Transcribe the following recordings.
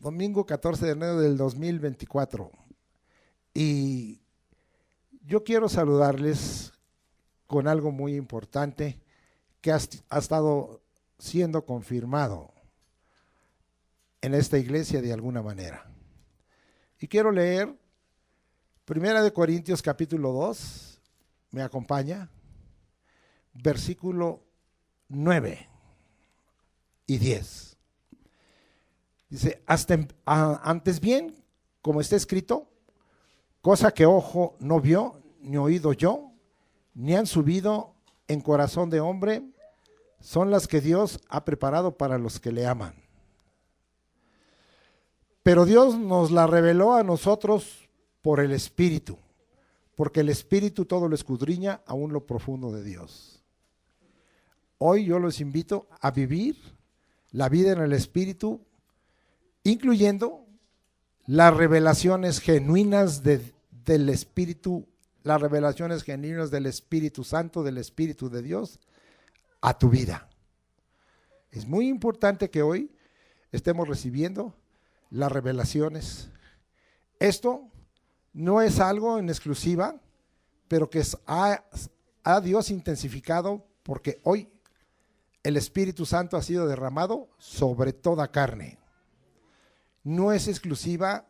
domingo 14 de enero del 2024. Y yo quiero saludarles con algo muy importante que ha estado siendo confirmado en esta iglesia de alguna manera. Y quiero leer 1 Corintios capítulo 2, me acompaña, versículo 9 y 10. Dice, antes bien, como está escrito, cosa que ojo no vio, ni oído yo, ni han subido en corazón de hombre, son las que Dios ha preparado para los que le aman. Pero Dios nos la reveló a nosotros por el Espíritu, porque el Espíritu todo lo escudriña aún lo profundo de Dios. Hoy yo los invito a vivir la vida en el Espíritu, incluyendo las revelaciones genuinas del Espíritu, las revelaciones genuinas del Espíritu Santo, del Espíritu de Dios, a tu vida. Es muy importante que hoy estemos recibiendo las revelaciones. Esto no es algo en exclusiva, pero que ha Dios intensificado, porque hoy el Espíritu Santo ha sido derramado sobre toda carne. No es exclusiva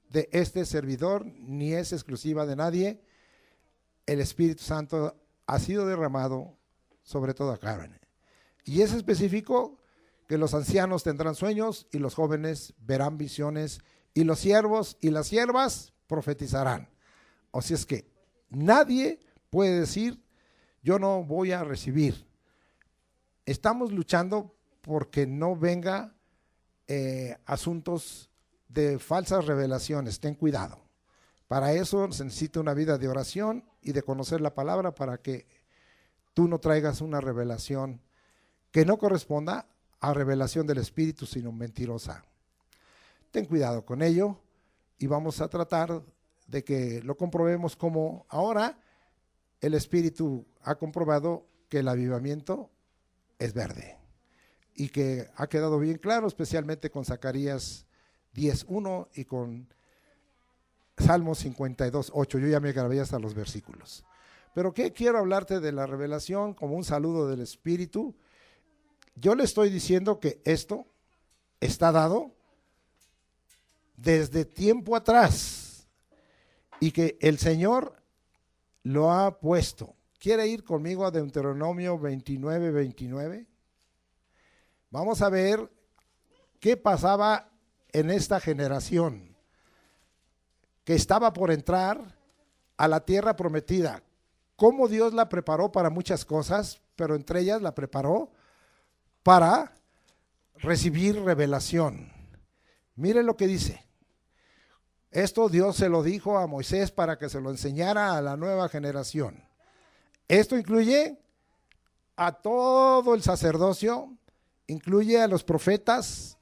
de este servidor, ni es exclusiva de nadie. El Espíritu Santo ha sido derramado sobre toda carne. Y es específico que los ancianos tendrán sueños y los jóvenes verán visiones y los siervos y las siervas profetizarán. O sea, es que nadie puede decir yo no voy a recibir. Estamos luchando porque no venga asuntos de falsas revelaciones. Ten cuidado. Para eso se necesita una vida de oración y de conocer la palabra para que tú no traigas una revelación que no corresponda a revelación del Espíritu, sino mentirosa. Ten cuidado con ello y vamos a tratar de que lo comprobemos, como ahora el Espíritu ha comprobado que el avivamiento es verde y que ha quedado bien claro, especialmente con Zacarías 10:1 y con Salmos 52:8. Yo ya me grabé hasta los versículos. Pero ¿qué quiero hablarte de la revelación como un saludo del Espíritu? Yo le estoy diciendo que esto está dado desde tiempo atrás y que el Señor lo ha puesto. ¿Quiere ir conmigo a Deuteronomio 29:29? Vamos a ver qué pasaba en esta generación que estaba por entrar a la tierra prometida. Cómo Dios la preparó para muchas cosas, pero entre ellas la preparó para recibir revelación. Mire lo que dice. Esto Dios se lo dijo a Moisés para que se lo enseñara a la nueva generación. Esto incluye a todo el sacerdocio, incluye a los profetas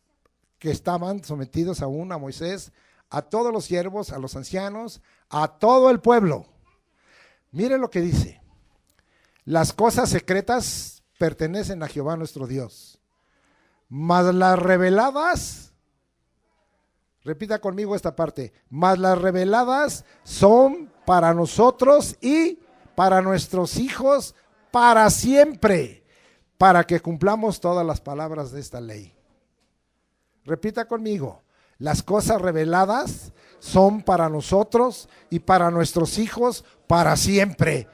que estaban sometidos aún a Moisés, a todos los siervos, a los ancianos, a todo el pueblo. Mire lo que dice. Las cosas secretas pertenecen a Jehová nuestro Dios, mas las reveladas, repita conmigo esta parte, mas las reveladas son para nosotros y para nuestros hijos para siempre, para que cumplamos todas las palabras de esta ley. Repita conmigo, las cosas reveladas son para nosotros y para nuestros hijos para siempre,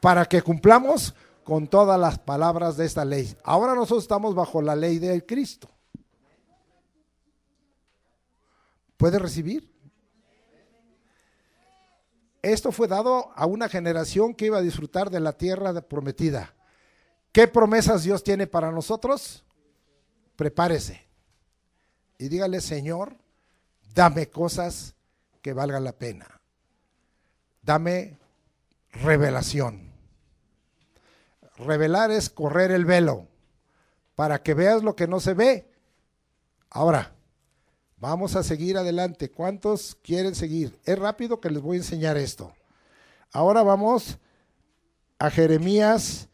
para que cumplamos con todas las palabras de esta ley. Ahora nosotros estamos bajo la ley de Cristo. ¿Puede recibir? Esto fue dado a una generación que iba a disfrutar de la tierra prometida. ¿Qué promesas Dios tiene para nosotros? Prepárese y dígale: Señor, dame cosas que valgan la pena. Dame revelación. Revelar es correr el velo para que veas lo que no se ve. Ahora, vamos a seguir adelante. ¿Cuántos quieren seguir? Es rápido que les voy a enseñar esto. Ahora vamos a Jeremías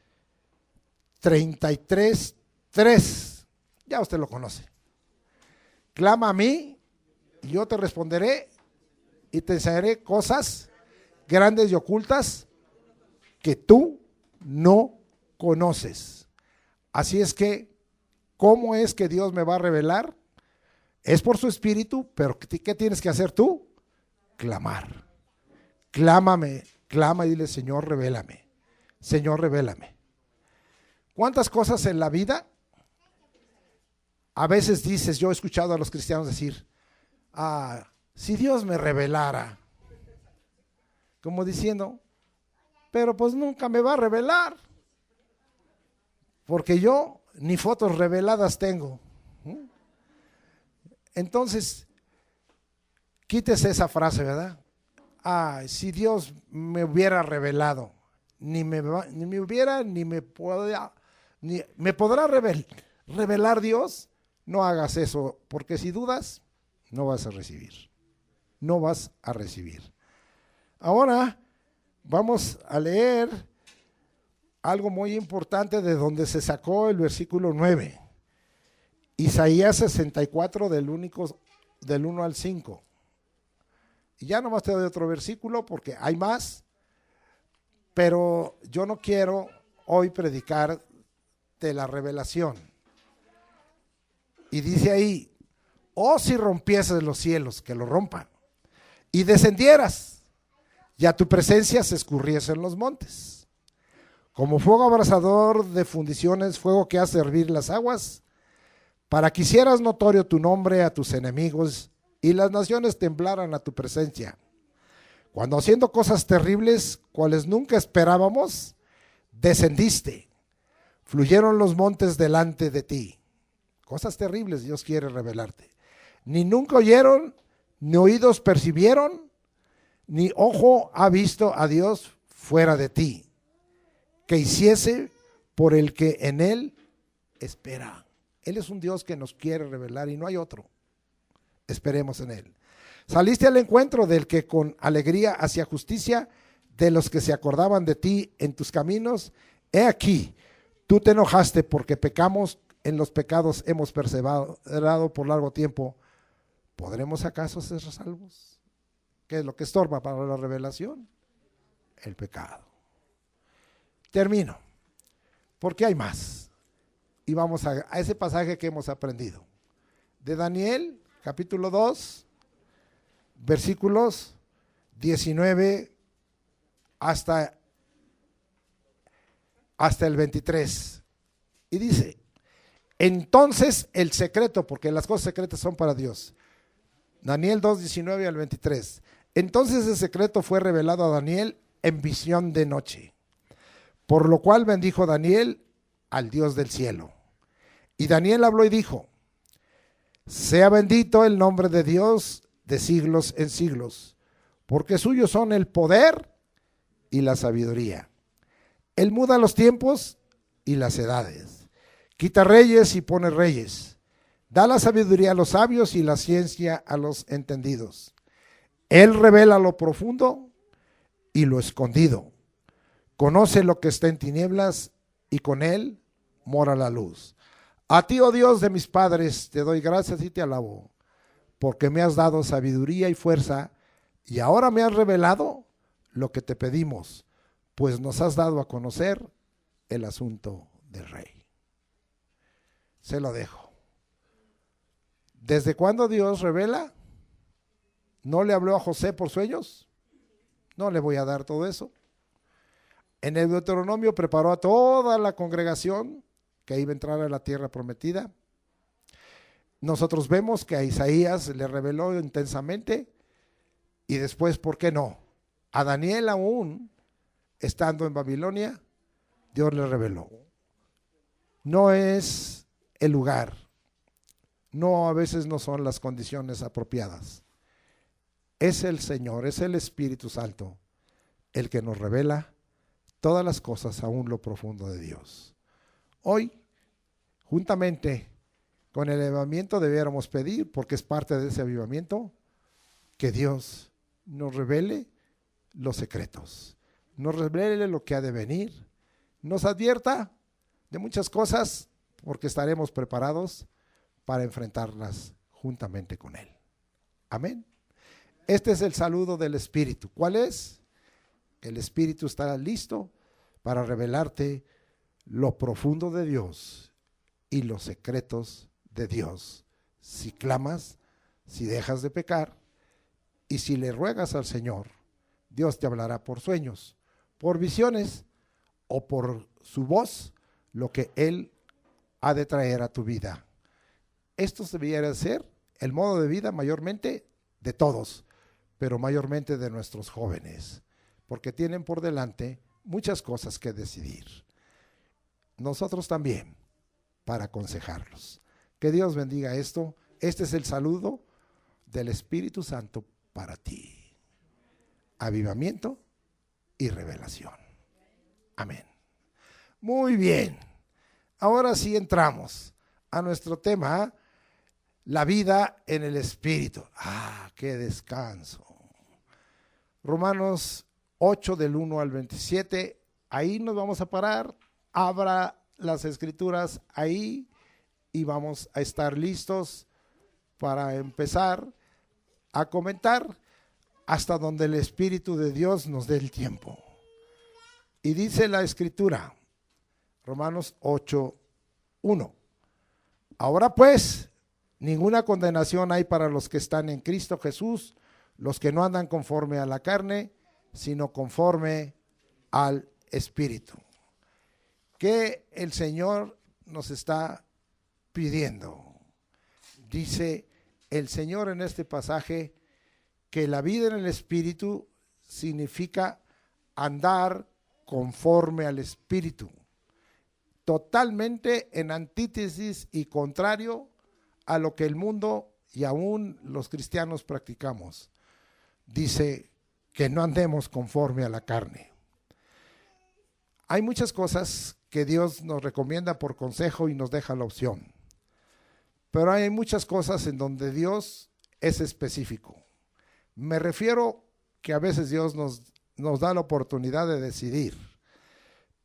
33:3. Ya usted lo conoce. Clama a mí y yo te responderé y te enseñaré cosas grandes y ocultas que tú no conoces. Así es que, ¿cómo es que Dios me va a revelar? Es por su espíritu, pero ¿qué tienes que hacer tú? Clamar. Clámame, clama y dile, Señor, revélame. Señor, revélame. ¿Cuántas cosas en la vida? A veces dices, yo he escuchado a los cristianos decir, si Dios me revelara, como diciendo, pero pues nunca me va a revelar, porque yo ni fotos reveladas tengo. Entonces, quítese esa frase, ¿verdad? Si Dios me hubiera revelado, ni me podrá revelar Dios. No hagas eso, porque si dudas, no vas a recibir. No vas a recibir. Ahora vamos a leer algo muy importante de donde se sacó el versículo 9. Isaías 64 del 1 al 5. Y ya nomás te doy otro versículo porque hay más, pero yo no quiero hoy predicar de la revelación. Y dice ahí, si rompieses los cielos, que lo rompan, y descendieras, y a tu presencia se escurriesen los montes. Como fuego abrasador de fundiciones, fuego que hace hervir las aguas, para que hicieras notorio tu nombre a tus enemigos, y las naciones temblaran a tu presencia. Cuando haciendo cosas terribles, cuales nunca esperábamos, descendiste, fluyeron los montes delante de ti. Cosas terribles Dios quiere revelarte. Ni nunca oyeron, ni oídos percibieron, ni ojo ha visto a Dios fuera de ti, que hiciese por el que en Él espera. Él es un Dios que nos quiere revelar y no hay otro. Esperemos en Él. Saliste al encuentro del que con alegría hacía justicia, de los que se acordaban de ti en tus caminos. He aquí, tú te enojaste porque pecamos, en los pecados hemos perseverado por largo tiempo. ¿Podremos acaso ser salvos? ¿Qué es lo que estorba para la revelación? El pecado. Termino, porque hay más. Y vamos a ese pasaje que hemos aprendido. De Daniel, capítulo 2, versículos 19 hasta el 23. Y dice, entonces el secreto, porque las cosas secretas son para Dios. Daniel 2, 19 al 23. Entonces el secreto fue revelado a Daniel en visión de noche, por lo cual bendijo Daniel al Dios del cielo. Y Daniel habló y dijo, sea bendito el nombre de Dios de siglos en siglos, porque suyos son el poder y la sabiduría. Él muda los tiempos y las edades, quita reyes y pone reyes, da la sabiduría a los sabios y la ciencia a los entendidos. Él revela lo profundo y lo escondido, conoce lo que está en tinieblas y con él mora la luz. A ti, oh Dios de mis padres, te doy gracias y te alabo, porque me has dado sabiduría y fuerza, y ahora me has revelado lo que te pedimos, pues nos has dado a conocer el asunto del rey. Se lo dejo. ¿Desde cuándo Dios revela? ¿No le habló a José por sueños? No le voy a dar todo eso. En el Deuteronomio preparó a toda la congregación que iba a entrar a la tierra prometida. Nosotros vemos que a Isaías le reveló intensamente y después, ¿por qué no? A Daniel aún, estando en Babilonia, Dios le reveló. No es el lugar, no, a veces no son las condiciones apropiadas. Es el Señor, es el Espíritu Santo el que nos revela todas las cosas, aún lo profundo de Dios. Hoy, juntamente con el avivamiento, debiéramos pedir, porque es parte de ese avivamiento, que Dios nos revele los secretos, nos revele lo que ha de venir, nos advierta de muchas cosas, porque estaremos preparados para enfrentarlas juntamente con Él. Amén. Este es el saludo del Espíritu. ¿Cuál es? El Espíritu estará listo para revelarte lo profundo de Dios y los secretos de Dios. Si clamas, si dejas de pecar y si le ruegas al Señor, Dios te hablará por sueños, por visiones o por su voz, lo que Él ha de traer a tu vida. Esto debería ser el modo de vida mayormente de todos, pero mayormente de nuestros jóvenes, porque tienen por delante muchas cosas que decidir. Nosotros también, para aconsejarlos. Que Dios bendiga esto. Este es el saludo del Espíritu Santo para ti. Avivamiento y revelación. Amén. Muy bien. Ahora sí entramos a nuestro tema, la vida en el Espíritu. ¡Qué descanso! Romanos 8 del 1 al 27, ahí nos vamos a parar. Abra las escrituras ahí y vamos a estar listos para empezar a comentar hasta donde el Espíritu de Dios nos dé el tiempo. Y dice la escritura, Romanos 8, 1. Ahora pues, ninguna condenación hay para los que están en Cristo Jesús, los que no andan conforme a la carne, sino conforme al Espíritu. ¿Qué el Señor nos está pidiendo? Dice el Señor en este pasaje que la vida en el Espíritu significa andar conforme al Espíritu, totalmente en antítesis y contrario a lo que el mundo y aún los cristianos practicamos. Dice que no andemos conforme a la carne. Hay muchas cosas que Dios nos recomienda por consejo y nos deja la opción, pero hay muchas cosas en donde Dios es específico. Me refiero que a veces Dios nos da la oportunidad de decidir,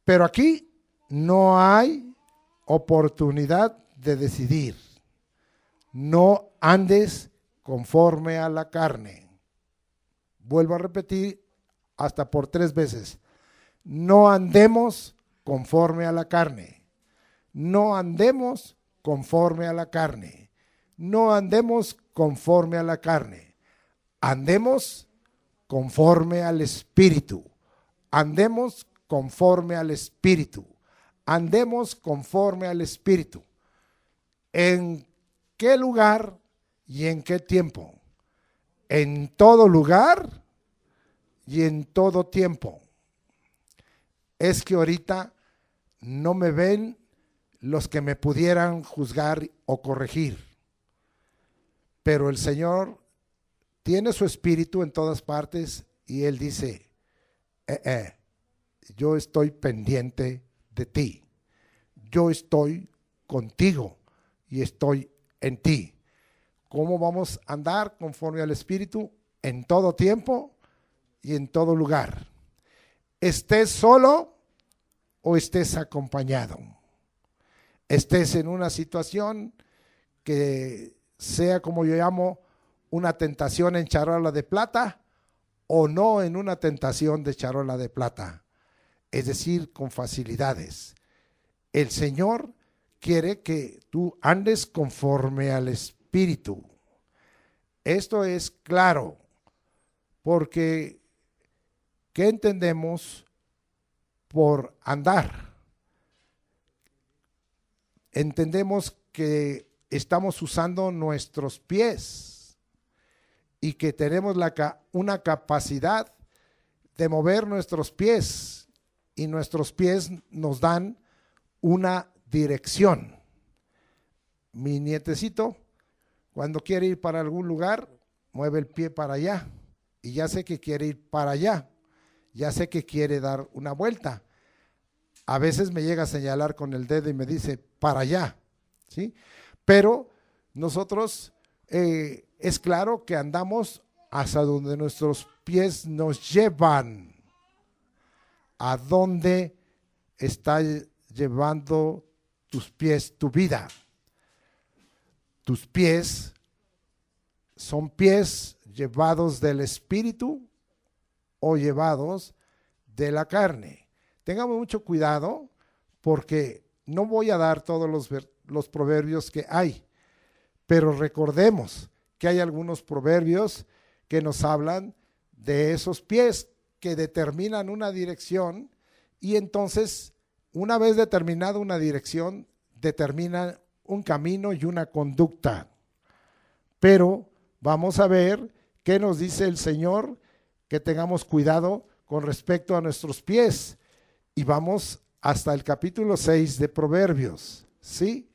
pero aquí no hay oportunidad de decidir. No andes conforme a la carne. Vuelvo a repetir hasta por 3 veces. No andemos conforme a la carne. No andemos conforme a la carne. No andemos conforme a la carne. Andemos conforme al Espíritu. Andemos conforme al Espíritu. Andemos conforme al Espíritu. ¿En qué lugar y en qué tiempo? En todo lugar y en todo tiempo. Es que ahorita no me ven los que me pudieran juzgar o corregir, pero el Señor tiene su Espíritu en todas partes y Él dice, yo estoy pendiente de ti, yo estoy contigo y estoy en ti. ¿Cómo vamos a andar conforme al Espíritu? En todo tiempo y en todo lugar. Estés solo o estés acompañado. Estés en una situación que sea, como yo llamo, una tentación en charola de plata o no en una tentación de charola de plata. Es decir, con facilidades. El Señor quiere que tú andes conforme al Espíritu. Esto es claro, porque ¿qué entendemos por andar? Entendemos que estamos usando nuestros pies y que tenemos una capacidad de mover nuestros pies y nuestros pies nos dan una dirección. Mi nietecito, cuando quiere ir para algún lugar, mueve el pie para allá y ya sé que quiere ir para allá, ya sé que quiere dar una vuelta. A veces me llega a señalar con el dedo y me dice para allá, ¿sí? Pero nosotros es claro que andamos hasta donde nuestros pies nos llevan, a donde está llevando tus pies tu vida. Tus pies son pies llevados del espíritu o llevados de la carne. Tengamos mucho cuidado porque no voy a dar todos los proverbios que hay, pero recordemos que hay algunos proverbios que nos hablan de esos pies que determinan una dirección y entonces una vez determinada una dirección determinan un camino y una conducta. Pero vamos a ver qué nos dice el Señor, que tengamos cuidado con respecto a nuestros pies. Y vamos hasta el capítulo 6 de Proverbios, ¿sí?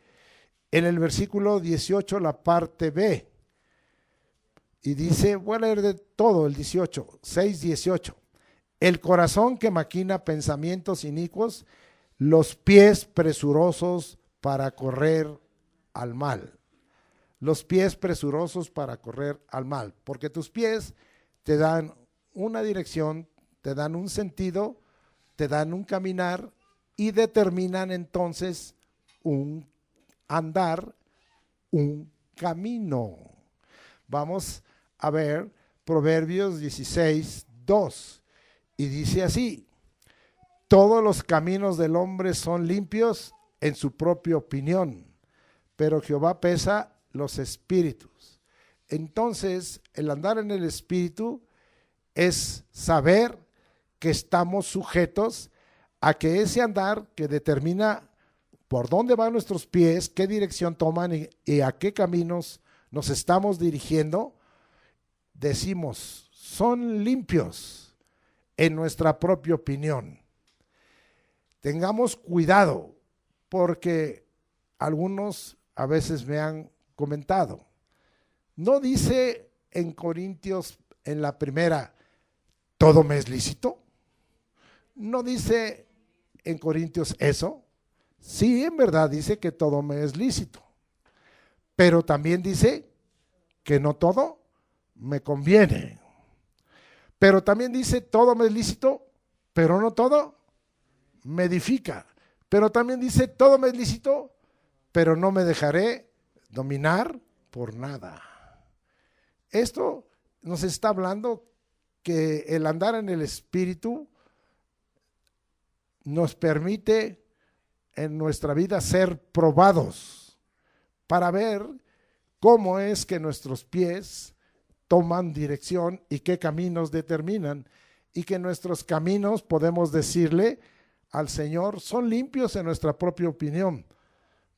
En el versículo 18, la parte B. Y dice, voy a leer de todo el 18, 6, 18. El corazón que maquina pensamientos inicuos, los pies presurosos para correr al mal. Los pies presurosos para correr al mal, porque tus pies te dan una dirección, te dan un sentido, te dan un caminar y determinan entonces un andar, un camino. Vamos a ver Proverbios 16, 2 y dice así: todos los caminos del hombre son limpios en su propia opinión, pero Jehová pesa los espíritus. Entonces, el andar en el espíritu es saber que estamos sujetos a que ese andar que determina por dónde van nuestros pies, qué dirección toman y a qué caminos nos estamos dirigiendo, decimos, son limpios en nuestra propia opinión. Tengamos cuidado porque algunos a veces me han comentado, no dice en Corintios en la primera, todo me es lícito. No dice en Corintios eso. Sí, en verdad dice que todo me es lícito, pero también dice que no todo me conviene. Pero también dice todo me es lícito, pero no todo me edifica. Pero también dice todo me es lícito, pero no me dejaré dominar por nada. Esto nos está hablando que el andar en el espíritu nos permite en nuestra vida ser probados para ver cómo es que nuestros pies toman dirección y qué caminos determinan, y que nuestros caminos podemos decirle al Señor son limpios en nuestra propia opinión.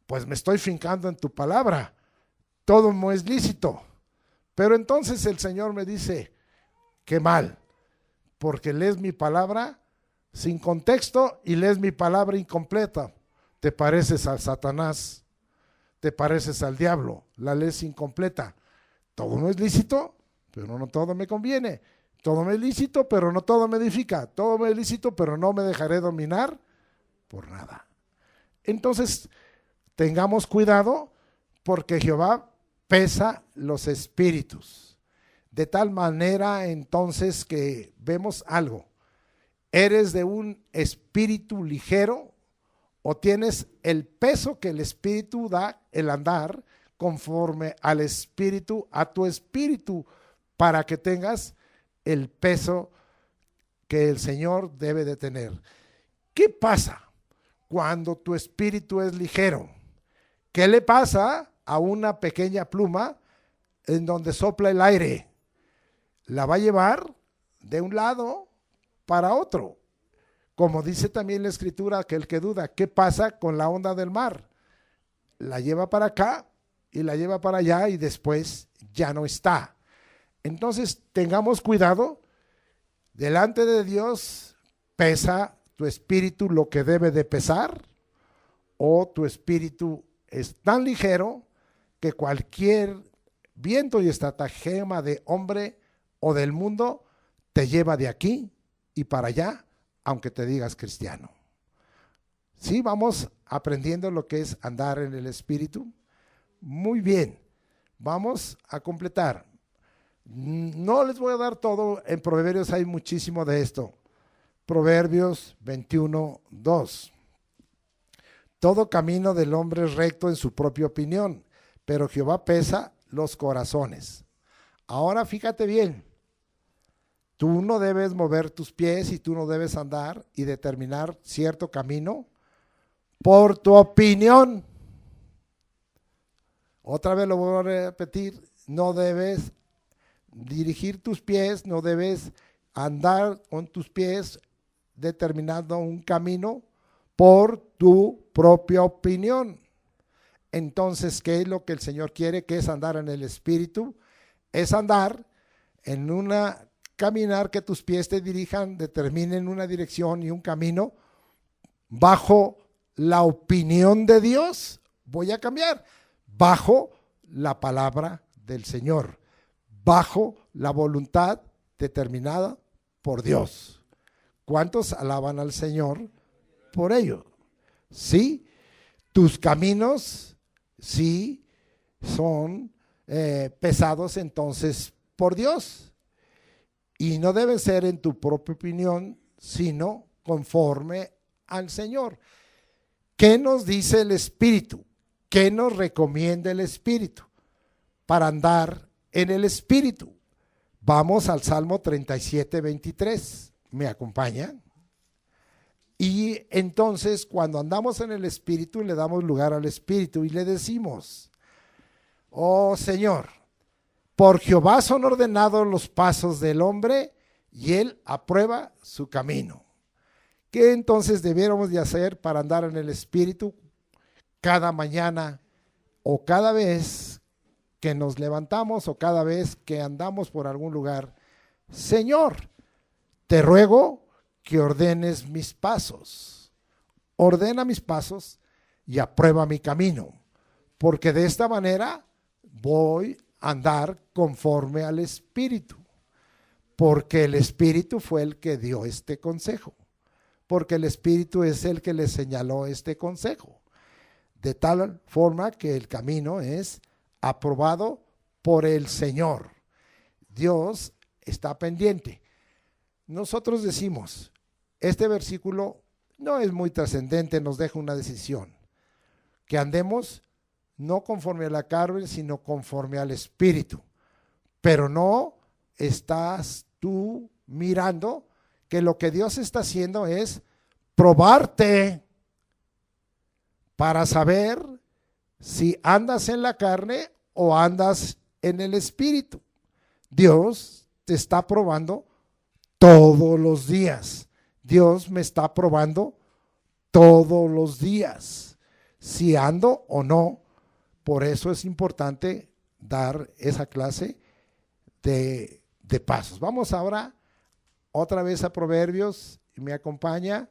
Pues me estoy fincando en tu palabra, todo me es lícito. Pero entonces el Señor me dice, qué mal, porque lees mi palabra sin contexto y lees mi palabra incompleta. Te pareces al Satanás, te pareces al diablo, la lees incompleta. Todo no es lícito, pero no todo me conviene. Todo me es lícito, pero no todo me edifica. Todo me es lícito, pero no me dejaré dominar por nada. Entonces, tengamos cuidado porque Jehová pesa los espíritus. De tal manera entonces que vemos algo. ¿Eres de un espíritu ligero o tienes el peso que el espíritu da, el andar, conforme al espíritu, a tu espíritu, para que tengas el peso que el Señor debe de tener? ¿Qué pasa cuando tu espíritu es ligero? ¿Qué le pasa a una pequeña pluma en donde sopla el aire? La va a llevar de un lado para otro. Como dice también la escritura, que el que duda, ¿qué pasa con la onda del mar? La lleva para acá y la lleva para allá y después ya no está. Entonces tengamos cuidado, delante de Dios pesa tu espíritu lo que debe de pesar, o tu espíritu es tan ligero que cualquier viento y estratagema de hombre o del mundo te lleva de aquí y para allá, aunque te digas cristiano. Sí, vamos aprendiendo lo que es andar en el espíritu. Muy bien, vamos a completar. No les voy a dar todo, en Proverbios hay muchísimo de esto. Proverbios 21, 2. Todo camino del hombre es recto en su propia opinión, pero Jehová pesa los corazones. Ahora fíjate bien, tú no debes mover tus pies y tú no debes andar y determinar cierto camino por tu opinión. Otra vez lo voy a repetir, no debes dirigir tus pies, no debes andar con tus pies determinando un camino por tu propia opinión. Entonces, ¿qué es lo que el Señor quiere? ¿Qué es andar en el Espíritu? Es andar en una caminar que tus pies te dirijan, determinen una dirección y un camino bajo la opinión de Dios. Voy a cambiar, bajo la palabra del Señor, bajo la voluntad determinada por Dios. ¿Cuántos alaban al Señor por ello? Sí, tus caminos sí son pesados entonces por Dios y no deben ser en tu propia opinión, sino conforme al Señor. ¿Qué nos dice el Espíritu? ¿Qué nos recomienda el Espíritu para andar en el Espíritu? Vamos al Salmo 37, 23. ¿Me acompañan? Y entonces cuando andamos en el Espíritu le damos lugar al Espíritu y le decimos: oh Señor, por Jehová son ordenados los pasos del hombre y él aprueba su camino. ¿Qué entonces debiéramos de hacer para andar en el Espíritu cada mañana o cada vez que nos levantamos o cada vez que andamos por algún lugar? Señor, te ruego que ordenes mis pasos, ordena mis pasos y aprueba mi camino, porque de esta manera voy a andar conforme al Espíritu, porque el Espíritu fue el que dio este consejo, porque el Espíritu es el que le señaló este consejo, de tal forma que el camino es aprobado por el Señor. Dios está pendiente. Nosotros decimos, este versículo no es muy trascendente, nos deja una decisión, que andemos no conforme a la carne, sino conforme al Espíritu. Pero no estás tú mirando que lo que Dios está haciendo es probarte para saber si andas en la carne o andas en el Espíritu. Dios te está probando todos los días. Dios me está probando todos los días, si ando o no. Por eso es importante dar esa clase de pasos. Vamos ahora otra vez a Proverbios, me acompaña,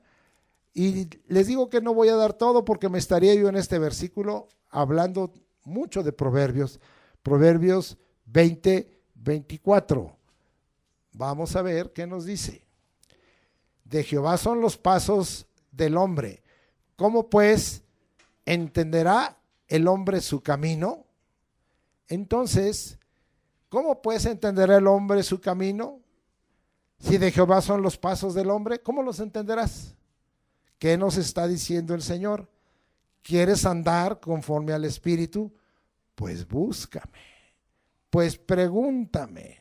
y les digo que no voy a dar todo porque me estaría yo en este versículo hablando mucho de Proverbios. Proverbios 20, 24. Vamos a ver qué nos dice. De Jehová son los pasos del hombre. ¿Cómo pues entenderá el hombre su camino? Entonces, ¿cómo pues entenderá el hombre su camino? Si de Jehová son los pasos del hombre, ¿cómo los entenderás? ¿Qué nos está diciendo el Señor? ¿Quieres andar conforme al Espíritu? Pues búscame, pues pregúntame.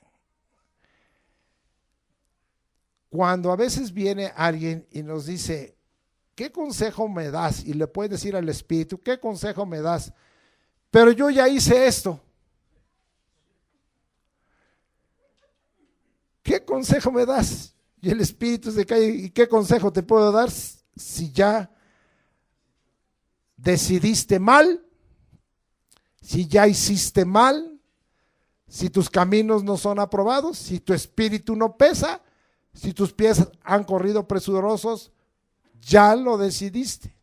Cuando a veces viene alguien y nos dice, ¿qué consejo me das? Y le puedes decir al Espíritu, ¿qué consejo me das? Pero yo ya hice esto. ¿Qué consejo me das? Y el Espíritu se cae, ¿y qué consejo te puedo dar si ya decidiste mal? Si ya hiciste mal, si tus caminos no son aprobados, si tu espíritu no pesa, si tus pies han corrido presurosos, ya lo decidiste.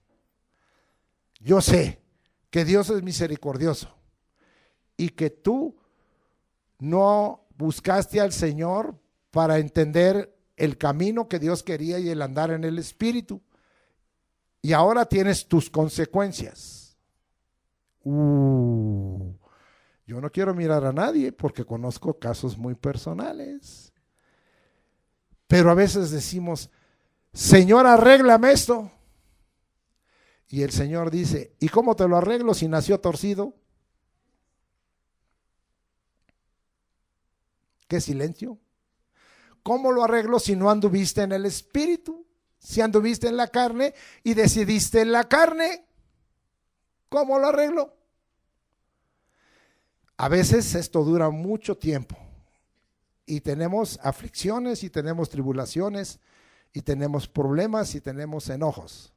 Yo sé que Dios es misericordioso y que tú no buscaste al Señor para entender el camino que Dios quería y el andar en el Espíritu. Y ahora tienes tus consecuencias. Yo no quiero mirar a nadie porque conozco casos muy personales. Pero a veces decimos, Señor, arréglame esto. Y el Señor dice, ¿y cómo te lo arreglo si nació torcido? ¿Qué silencio? ¿Cómo lo arreglo si no anduviste en el espíritu? Si anduviste en la carne y decidiste en la carne, ¿cómo lo arreglo? A veces esto dura mucho tiempo y tenemos aflicciones y tenemos tribulaciones y tenemos problemas y tenemos enojos.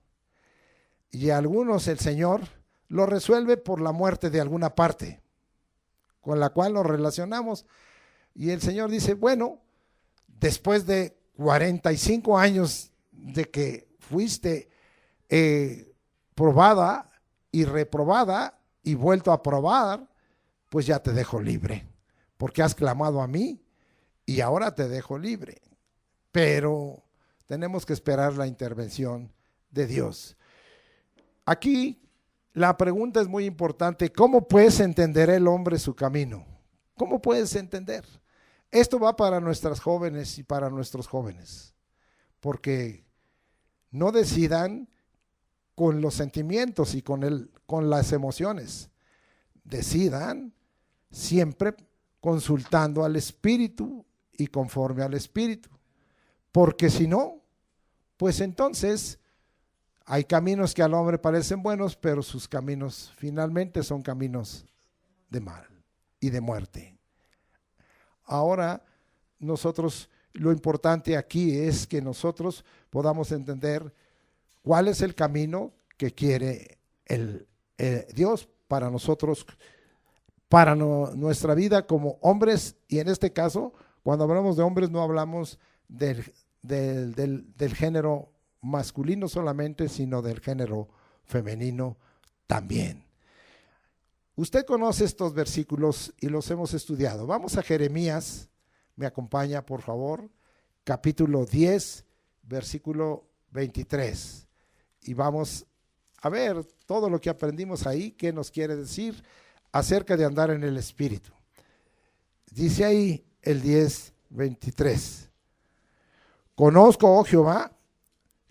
Y a algunos el Señor lo resuelve por la muerte de alguna parte con la cual nos relacionamos. Y el Señor dice, bueno, después de 45 años de que fuiste probada y reprobada y vuelto a probar, pues ya te dejo libre, porque has clamado a mí y ahora te dejo libre. Pero tenemos que esperar la intervención de Dios. Aquí la pregunta es muy importante: ¿cómo pues entenderá el hombre su camino? ¿Cómo puedes entender? Esto va para nuestras jóvenes y para nuestros jóvenes, porque no decidan con los sentimientos y con las emociones. Decidan siempre consultando al Espíritu y conforme al Espíritu, porque si no, pues entonces hay caminos que al hombre parecen buenos, pero sus caminos finalmente son caminos de mal y de muerte. Ahora nosotros, lo importante aquí es que nosotros podamos entender cuál es el camino que quiere Dios para nosotros, para nuestra vida como hombres. Y en este caso, cuando hablamos de hombres, no hablamos del género masculino solamente, sino del género femenino también. Usted conoce estos versículos y los hemos estudiado. Vamos a Jeremías, me acompaña por favor, capítulo 10, versículo 23. Y vamos a ver todo lo que aprendimos ahí, qué nos quiere decir acerca de andar en el Espíritu. Dice ahí el 10, 23. Conozco, oh Jehová,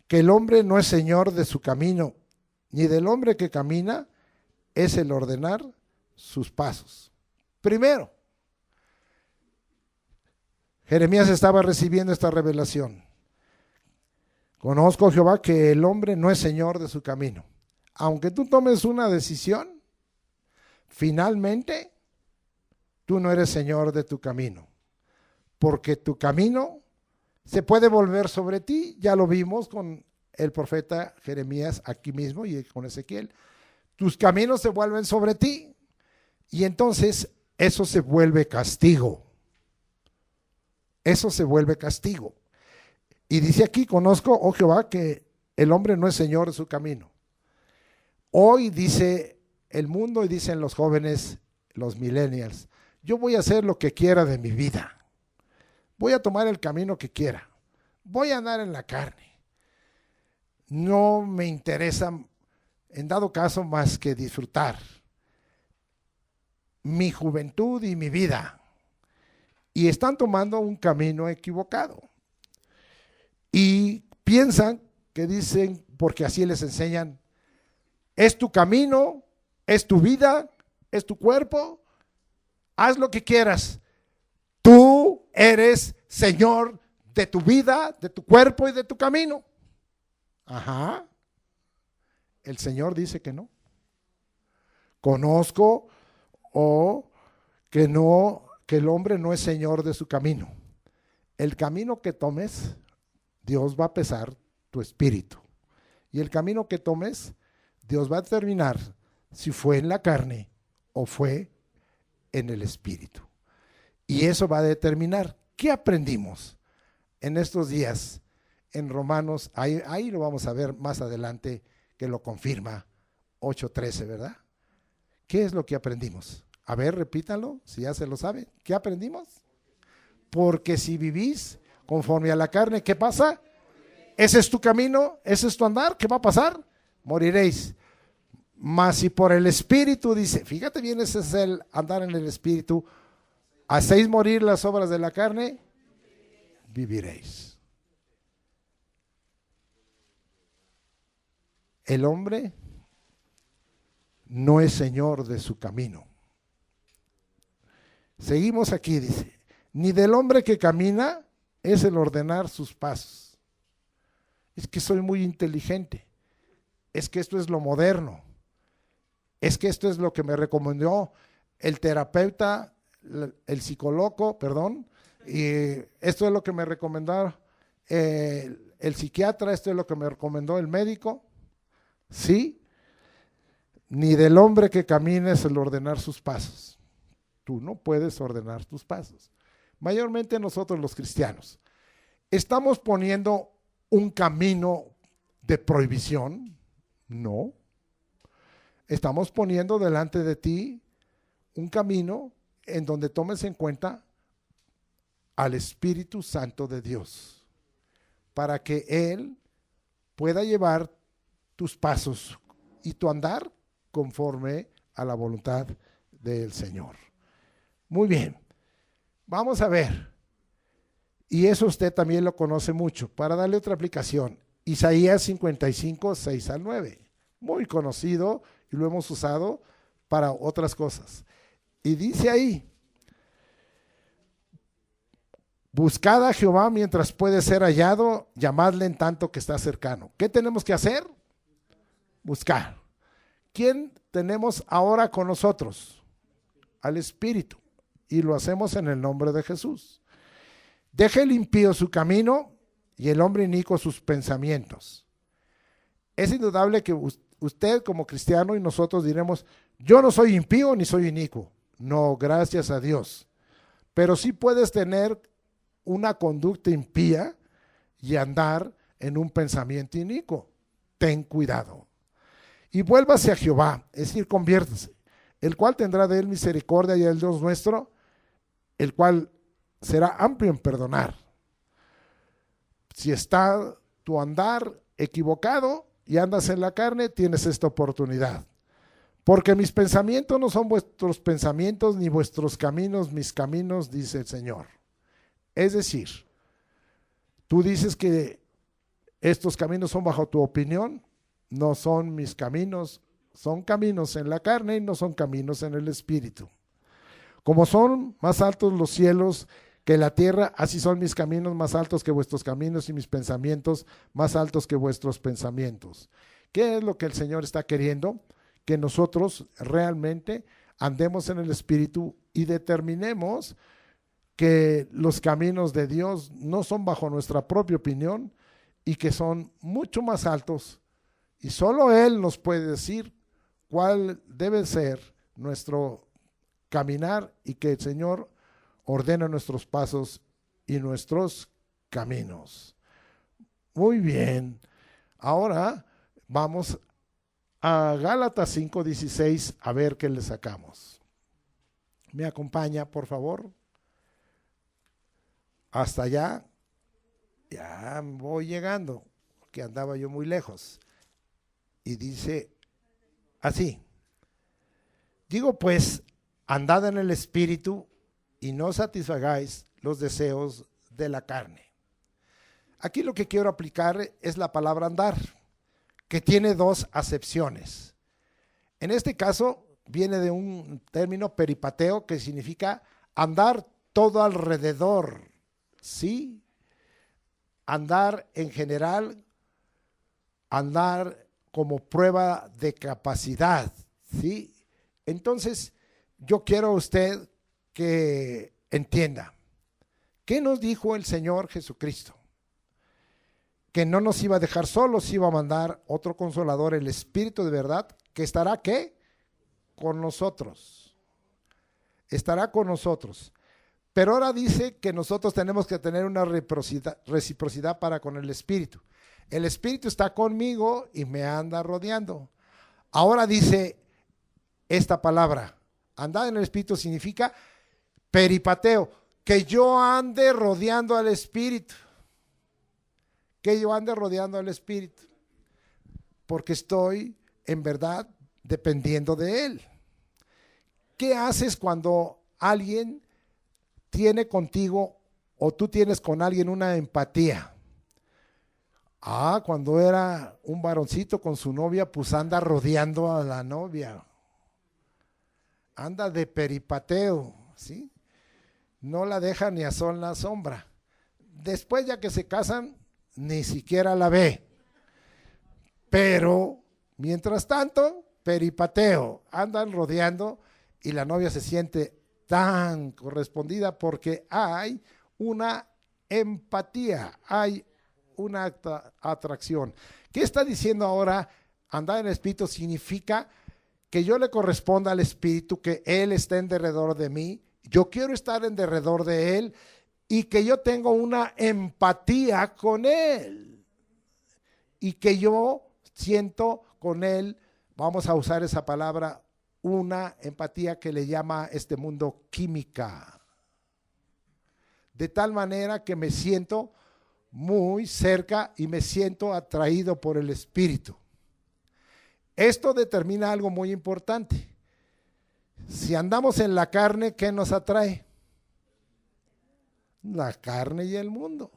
que el hombre no es señor de su camino, ni del hombre que camina es el ordenar sus pasos. Primero, Jeremías estaba recibiendo esta revelación. Conozco, Jehová, que el hombre no es señor de su camino. Aunque tú tomes una decisión, finalmente tú no eres señor de tu camino, porque tu camino se puede volver sobre ti. Ya lo vimos con el profeta Jeremías aquí mismo y con Ezequiel. Tus caminos se vuelven sobre ti y entonces eso se vuelve castigo. Eso se vuelve castigo. Y dice aquí, conozco, oh Jehová, que el hombre no es señor de su camino. Hoy dice el mundo y dicen los jóvenes, los millennials, yo voy a hacer lo que quiera de mi vida. Voy a tomar el camino que quiera. Voy a andar en la carne. No me interesa, en dado caso, más que disfrutar mi juventud y mi vida. Y están tomando un camino equivocado. Y piensan que dicen, porque así les enseñan, es tu camino, es tu vida, es tu cuerpo, haz lo que quieras. Tú eres señor de tu vida, de tu cuerpo y de tu camino. Ajá. El Señor dice que no. Conozco que el hombre no es señor de su camino. El camino que tomes, Dios va a pesar tu espíritu. Y el camino que tomes, Dios va a determinar si fue en la carne o fue en el espíritu. Y eso va a determinar qué aprendimos en estos días en Romanos. Ahí lo vamos a ver más adelante, que lo confirma 8:13, ¿verdad? ¿Qué es lo que aprendimos? A ver, repítalo, si ya se lo sabe. ¿Qué aprendimos? Porque si vivís conforme a la carne, ¿qué pasa? Ese es tu camino, ese es tu andar. ¿Qué va a pasar? Moriréis. Mas si por el Espíritu, dice, fíjate bien, ese es el andar en el Espíritu, hacéis morir las obras de la carne, viviréis. El hombre no es señor de su camino. Seguimos aquí, dice, ni del hombre que camina es el ordenar sus pasos. Es que soy muy inteligente, es que esto es lo moderno, es que esto es lo que me recomendó el terapeuta, el psicólogo, perdón, y esto es lo que me recomendó el psiquiatra, esto es lo que me recomendó el médico. Sí, ni del hombre que camina es el ordenar sus pasos. Tú no puedes ordenar tus pasos. Mayormente nosotros los cristianos estamos poniendo un camino de prohibición. No. Estamos poniendo delante de ti un camino en donde tomes en cuenta al Espíritu Santo de Dios, para que Él pueda llevar tus pasos y tu andar conforme a la voluntad del Señor. Muy bien, vamos a ver, y eso usted también lo conoce mucho, para darle otra aplicación, Isaías 55, 6 al 9, muy conocido y lo hemos usado para otras cosas. Y dice ahí, buscad a Jehová mientras puede ser hallado, llamadle en tanto que está cercano. ¿Qué tenemos que hacer? Buscar. ¿Quién tenemos ahora con nosotros? Al Espíritu. Y lo hacemos en el nombre de Jesús. Deje el impío su camino y el hombre inicuo sus pensamientos. Es indudable que usted como cristiano y nosotros diremos, yo no soy impío ni soy inicuo. No, gracias a Dios. Pero sí puedes tener una conducta impía y andar en un pensamiento inicuo. Ten cuidado. Y vuélvase a Jehová, es decir, conviértase, el cual tendrá de él misericordia y el Dios nuestro, el cual será amplio en perdonar. Si está tu andar equivocado y andas en la carne, tienes esta oportunidad. Porque mis pensamientos no son vuestros pensamientos, ni vuestros caminos mis caminos, dice el Señor. Es decir, tú dices que estos caminos son bajo tu opinión, no son mis caminos, son caminos en la carne y no son caminos en el espíritu. Como son más altos los cielos que la tierra, así son mis caminos más altos que vuestros caminos y mis pensamientos más altos que vuestros pensamientos. ¿Qué es lo que el Señor está queriendo? Que nosotros realmente andemos en el espíritu y determinemos que los caminos de Dios no son bajo nuestra propia opinión y que son mucho más altos, y solo Él nos puede decir cuál debe ser nuestro caminar, y que el Señor ordene nuestros pasos y nuestros caminos. Muy bien, ahora vamos a Gálatas 5:16 a ver qué le sacamos. ¿Me acompaña, por favor? Hasta allá, ya voy llegando, que andaba yo muy lejos. Y dice así, digo pues, andad en el Espíritu y no satisfagáis los deseos de la carne. Aquí lo que quiero aplicar es la palabra andar, que tiene dos acepciones. En este caso viene de un término peripateo que significa andar todo alrededor, ¿sí? Andar en general, andar como prueba de capacidad, ¿sí? Entonces, yo quiero a usted que entienda, ¿qué nos dijo el Señor Jesucristo? Que no nos iba a dejar solos, iba a mandar otro consolador, el Espíritu de verdad, que estará, ¿qué? Con nosotros. Estará con nosotros. Pero ahora dice que nosotros tenemos que tener una reciprocidad para con el Espíritu. El Espíritu está conmigo y me anda rodeando. Ahora dice esta palabra, andar en el Espíritu significa peripateo, que yo ande rodeando al Espíritu. Que yo ande rodeando al Espíritu. Porque estoy en verdad dependiendo de Él. ¿Qué haces cuando alguien tiene contigo o tú tienes con alguien una empatía? Cuando era un varoncito con su novia, pues anda rodeando a la novia. Anda de peripateo, ¿sí? no la deja ni a sol la sombra. Después ya que se casan, ni siquiera la ve. Pero, mientras tanto, peripateo, andan rodeando y la novia se siente tan correspondida porque hay una empatía, hay una atracción. ¿Qué está diciendo ahora? Andar en el Espíritu significa que yo le corresponda al Espíritu, que Él esté en derredor de mí, yo quiero estar en derredor de Él y que yo tengo una empatía con Él y que yo siento con Él, vamos a usar esa palabra, una empatía que le llama este mundo química, de tal manera que me siento muy cerca y me siento atraído por el Espíritu. Esto determina algo muy importante. Si andamos en la carne, ¿qué nos atrae? La carne y el mundo.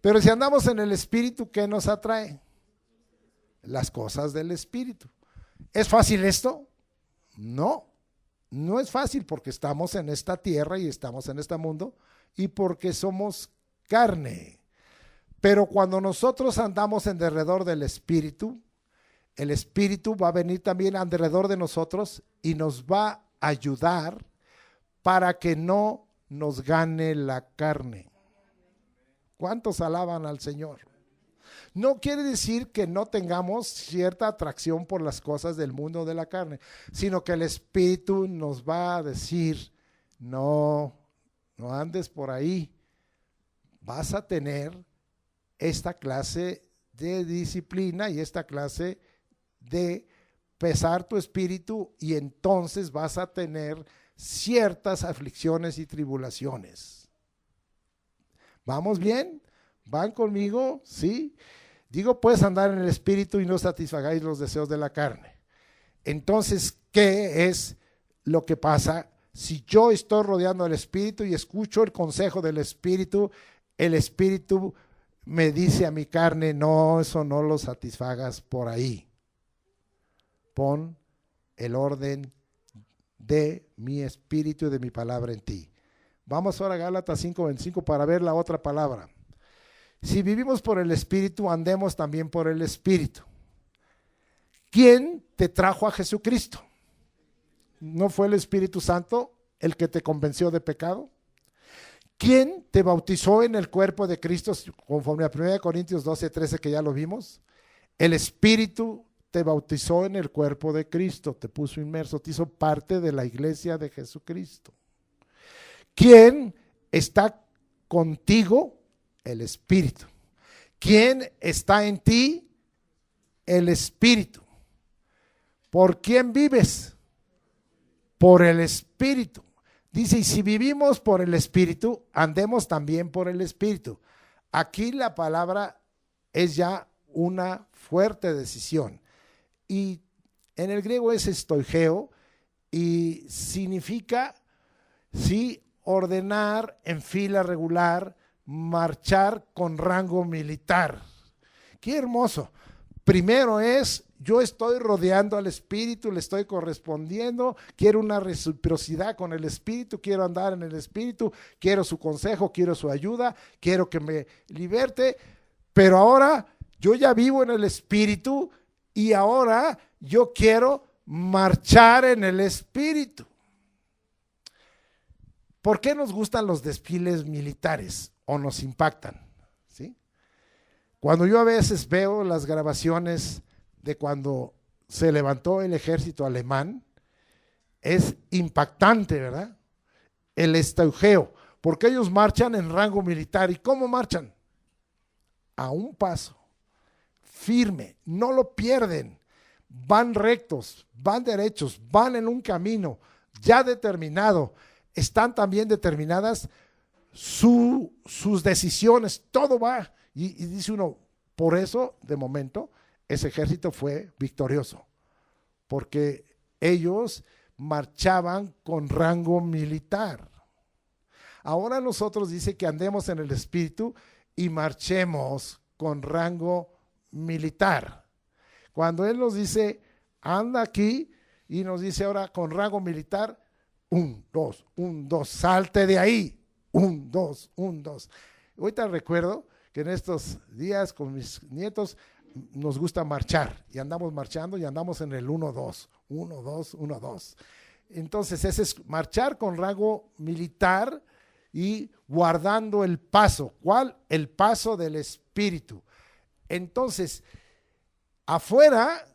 Pero si andamos en el Espíritu, ¿qué nos atrae? Las cosas del Espíritu. ¿Es fácil esto? No, no es fácil porque estamos en esta tierra y estamos en este mundo y porque somos carne. Pero cuando nosotros andamos en derredor del Espíritu, el Espíritu va a venir también alrededor de nosotros y nos va a ayudar para que no nos gane la carne. ¿Cuántos alaban al Señor? No quiere decir que no tengamos cierta atracción por las cosas del mundo de la carne, sino que el Espíritu nos va a decir, no andes por ahí, vas a tener esta clase de disciplina y esta clase de pesar tu espíritu y entonces vas a tener ciertas aflicciones y tribulaciones. ¿Vamos bien? ¿Van conmigo? ¿Sí? Digo, puedes andar en el espíritu y no satisfagáis los deseos de la carne. Entonces, ¿qué es lo que pasa? Si yo estoy rodeando al espíritu y escucho el consejo del espíritu, el espíritu me dice a mi carne, no, eso no lo satisfagas por ahí. Pon el orden de mi espíritu y de mi palabra en ti. Vamos ahora a Gálatas 5:25 para ver la otra palabra. Si vivimos por el Espíritu, andemos también por el Espíritu. ¿Quién te trajo a Jesucristo? ¿No fue el Espíritu Santo el que te convenció de pecado? ¿Quién te bautizó en el cuerpo de Cristo conforme a 1 Corintios 12:13 que ya lo vimos? El Espíritu te bautizó en el cuerpo de Cristo, te puso inmerso, te hizo parte de la iglesia de Jesucristo. ¿Quién está contigo? El Espíritu. ¿Quién está en ti? El Espíritu. ¿Por quién vives? Por el Espíritu. Dice, y si vivimos por el Espíritu, andemos también por el Espíritu. Aquí la palabra es ya una fuerte decisión. Y en el griego es estoigeo y significa, sí, ordenar en fila regular, marchar con rango militar. Qué hermoso. Primero es, yo estoy rodeando al Espíritu, le estoy correspondiendo, quiero una reciprocidad con el Espíritu, quiero andar en el Espíritu, quiero su consejo, quiero su ayuda, quiero que me liberte, pero ahora yo ya vivo en el Espíritu y ahora yo quiero marchar en el Espíritu. ¿Por qué nos gustan los desfiles militares o nos impactan? ¿Sí? Cuando yo a veces veo las grabaciones de cuando se levantó el ejército alemán, es impactante, ¿verdad? El estoigeo, porque ellos marchan en rango militar. ¿Y cómo marchan? A un paso, firme, no lo pierden, van rectos, van derechos, van en un camino ya determinado. Están también determinadas sus decisiones, todo va. Y dice uno, por eso, de momento, ese ejército fue victorioso, porque ellos marchaban con rango militar. Ahora nosotros dice que andemos en el Espíritu y marchemos con rango militar. Cuando Él nos dice, anda aquí, y nos dice ahora con rango militar, 1, 2, 1, 2, salte de ahí. Un, dos, un, dos. Ahorita recuerdo que en estos días con mis nietos nos gusta marchar y andamos marchando y andamos en el 1-2, 1-2, 1-2. Entonces ese es marchar con rango militar y guardando el paso. ¿Cuál? El paso del espíritu. Entonces, afuera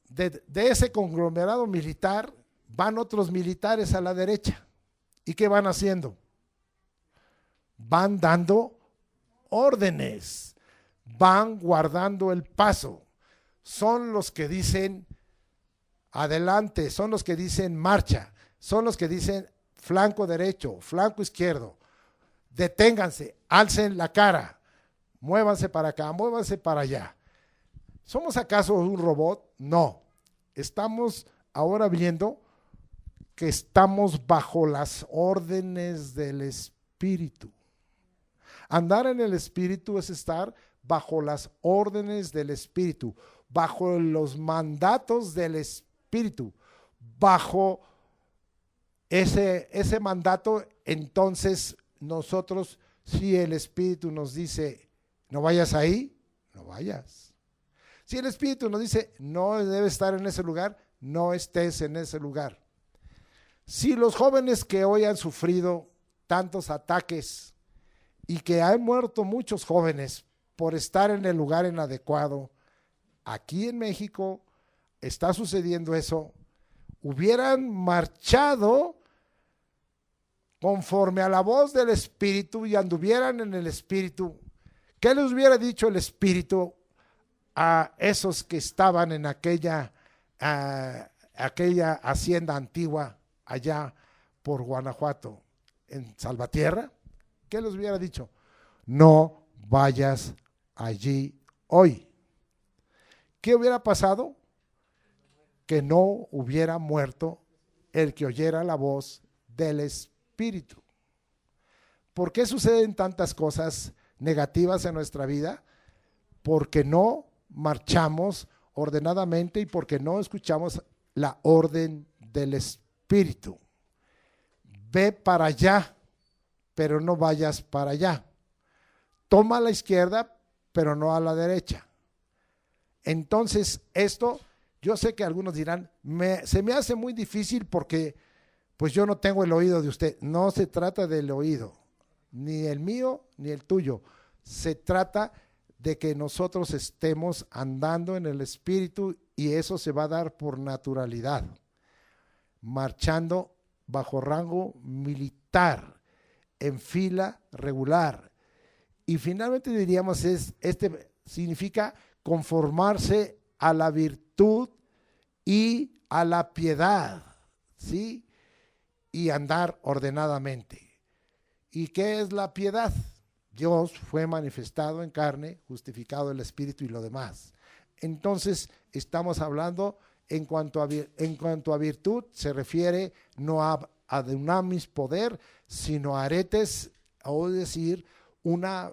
de ese conglomerado militar van otros militares a la derecha. ¿Y qué van haciendo? Van dando órdenes, van guardando el paso. Son los que dicen adelante, son los que dicen marcha, son los que dicen flanco derecho, flanco izquierdo. Deténganse, alcen la cara, muévanse para acá, muévanse para allá. ¿Somos acaso un robot? No. Estamos ahora viendo que estamos bajo las órdenes del Espíritu. Andar en el Espíritu es estar bajo las órdenes del Espíritu, bajo los mandatos del Espíritu, bajo ese mandato. Entonces nosotros, si el Espíritu nos dice, no vayas ahí, no vayas. Si el Espíritu nos dice, no debes estar en ese lugar, no estés en ese lugar. Si los jóvenes que hoy han sufrido tantos ataques y que han muerto muchos jóvenes por estar en el lugar inadecuado, aquí en México está sucediendo eso, hubieran marchado conforme a la voz del Espíritu y anduvieran en el Espíritu, ¿qué les hubiera dicho el Espíritu a esos que estaban en aquella hacienda antigua allá por Guanajuato, en Salvatierra? ¿Qué les hubiera dicho? No vayas allí hoy. ¿Qué hubiera pasado? Que no hubiera muerto el que oyera la voz del Espíritu. ¿Por qué suceden tantas cosas negativas en nuestra vida? Porque no marchamos ordenadamente y porque no escuchamos la orden del Espíritu. Ve para allá, pero no vayas para allá. Toma a la izquierda, pero no a la derecha. Entonces, esto, yo sé que algunos dirán, se me hace muy difícil porque pues yo no tengo el oído de usted. No se trata del oído, ni el mío, ni el tuyo. Se trata de que nosotros estemos andando en el Espíritu y eso se va a dar por naturalidad, marchando bajo rango militar, en fila regular. Y finalmente diríamos, significa conformarse a la virtud y a la piedad, ¿sí? Y andar ordenadamente. ¿Y qué es la piedad? Dios fue manifestado en carne, justificado el Espíritu y lo demás. Entonces, estamos hablando en cuanto a virtud, se refiere no a dunamis, poder, sino a aretes, o decir, una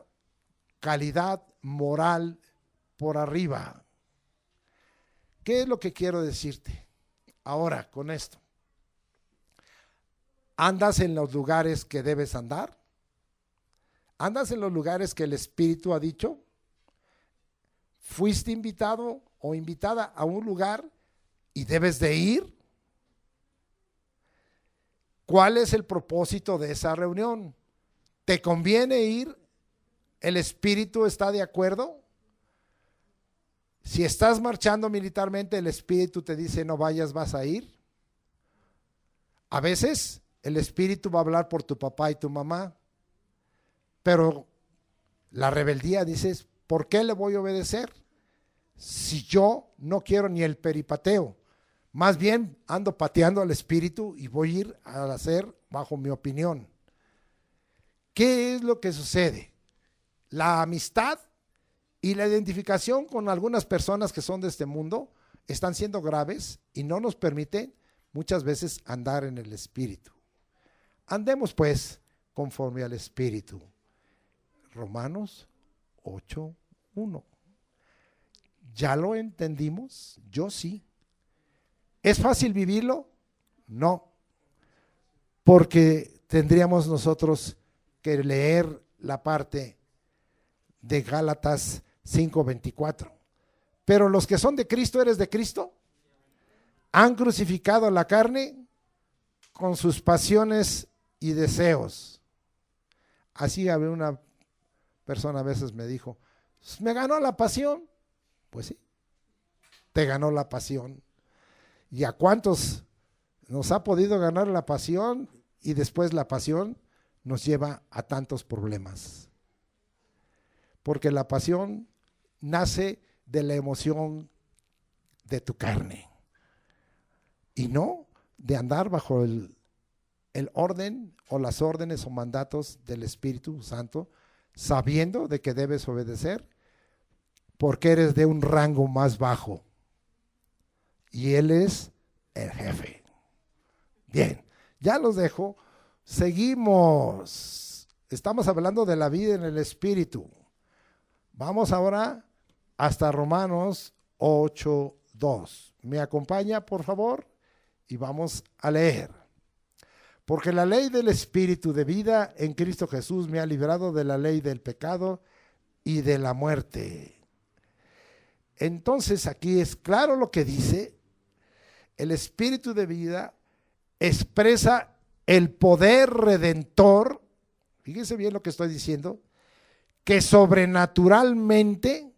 calidad moral por arriba. ¿Qué es lo que quiero decirte ahora con esto? ¿Andas en los lugares que debes andar? ¿Andas en los lugares que el Espíritu ha dicho? ¿Fuiste invitado o invitada a un lugar y debes de ir? ¿Cuál es el propósito de esa reunión? ¿Te conviene ir? ¿El Espíritu está de acuerdo? Si estás marchando militarmente, el Espíritu te dice no vayas, vas a ir. A veces el Espíritu va a hablar por tu papá y tu mamá, pero la rebeldía dices, ¿por qué le voy a obedecer? Si yo no quiero ni el peripateo, más bien ando pateando al Espíritu y voy a ir a hacer bajo mi opinión. ¿Qué es lo que sucede? La amistad y la identificación con algunas personas que son de este mundo están siendo graves y no nos permiten muchas veces andar en el Espíritu. Andemos pues conforme al Espíritu. Romanos 8:1. ¿Ya lo entendimos? Yo sí. ¿Es fácil vivirlo? No, porque tendríamos nosotros que leer la parte de Gálatas 5:24. Pero los que son de Cristo, ¿eres de Cristo? Han crucificado la carne con sus pasiones y deseos. Así había una persona a veces me dijo, ¿me ganó la pasión? Pues sí, te ganó la pasión. ¿Y a cuántos nos ha podido ganar la pasión y después la pasión nos lleva a tantos problemas? Porque la pasión nace de la emoción de tu carne y no de andar bajo el orden o las órdenes o mandatos del Espíritu Santo, sabiendo de que debes obedecer porque eres de un rango más bajo y Él es el jefe. Bien, ya los dejo. Seguimos. Estamos hablando de la vida en el Espíritu. Vamos ahora hasta Romanos 8:2. ¿Me acompaña, por favor? Y vamos a leer. Porque la ley del Espíritu de vida en Cristo Jesús me ha librado de la ley del pecado y de la muerte. Entonces aquí es claro lo que dice. El Espíritu de vida expresa el poder redentor, fíjense bien lo que estoy diciendo, que sobrenaturalmente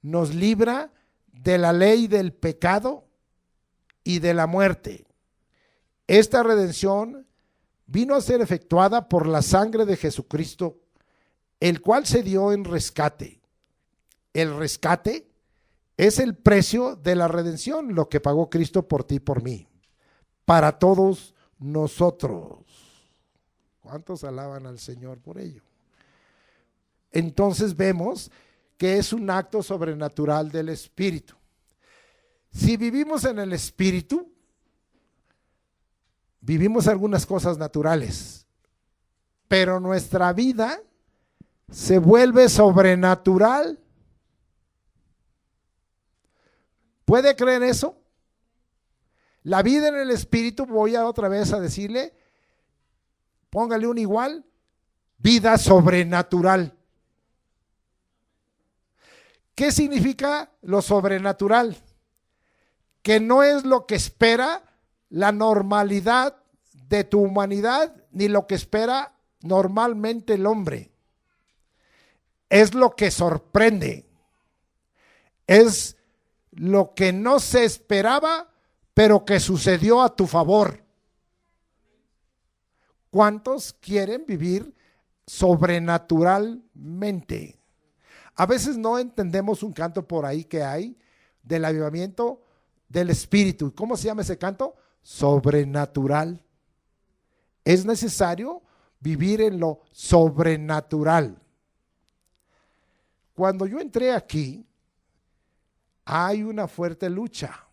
nos libra de la ley del pecado y de la muerte. Esta redención vino a ser efectuada por la sangre de Jesucristo, el cual se dio en rescate. El rescate es el precio de la redención, lo que pagó Cristo por ti y por mí, para todos nosotros. ¿Cuántos alaban al Señor por ello? Entonces vemos que es un acto sobrenatural del Espíritu. Si vivimos en el Espíritu, vivimos algunas cosas naturales, pero nuestra vida se vuelve sobrenatural. ¿Puede creer eso? La vida en el Espíritu, voy a otra vez a decirle, póngale un igual, vida sobrenatural. ¿Qué significa lo sobrenatural? Que no es lo que espera la normalidad de tu humanidad, ni lo que espera normalmente el hombre. Es lo que sorprende. Es lo que no se esperaba, pero que sucedió a tu favor. ¿Cuántos quieren vivir sobrenaturalmente? A veces no entendemos un canto por ahí que hay del avivamiento del Espíritu. ¿Cómo se llama ese canto? Sobrenatural. Es necesario vivir en lo sobrenatural. Cuando yo entré aquí, hay una fuerte lucha.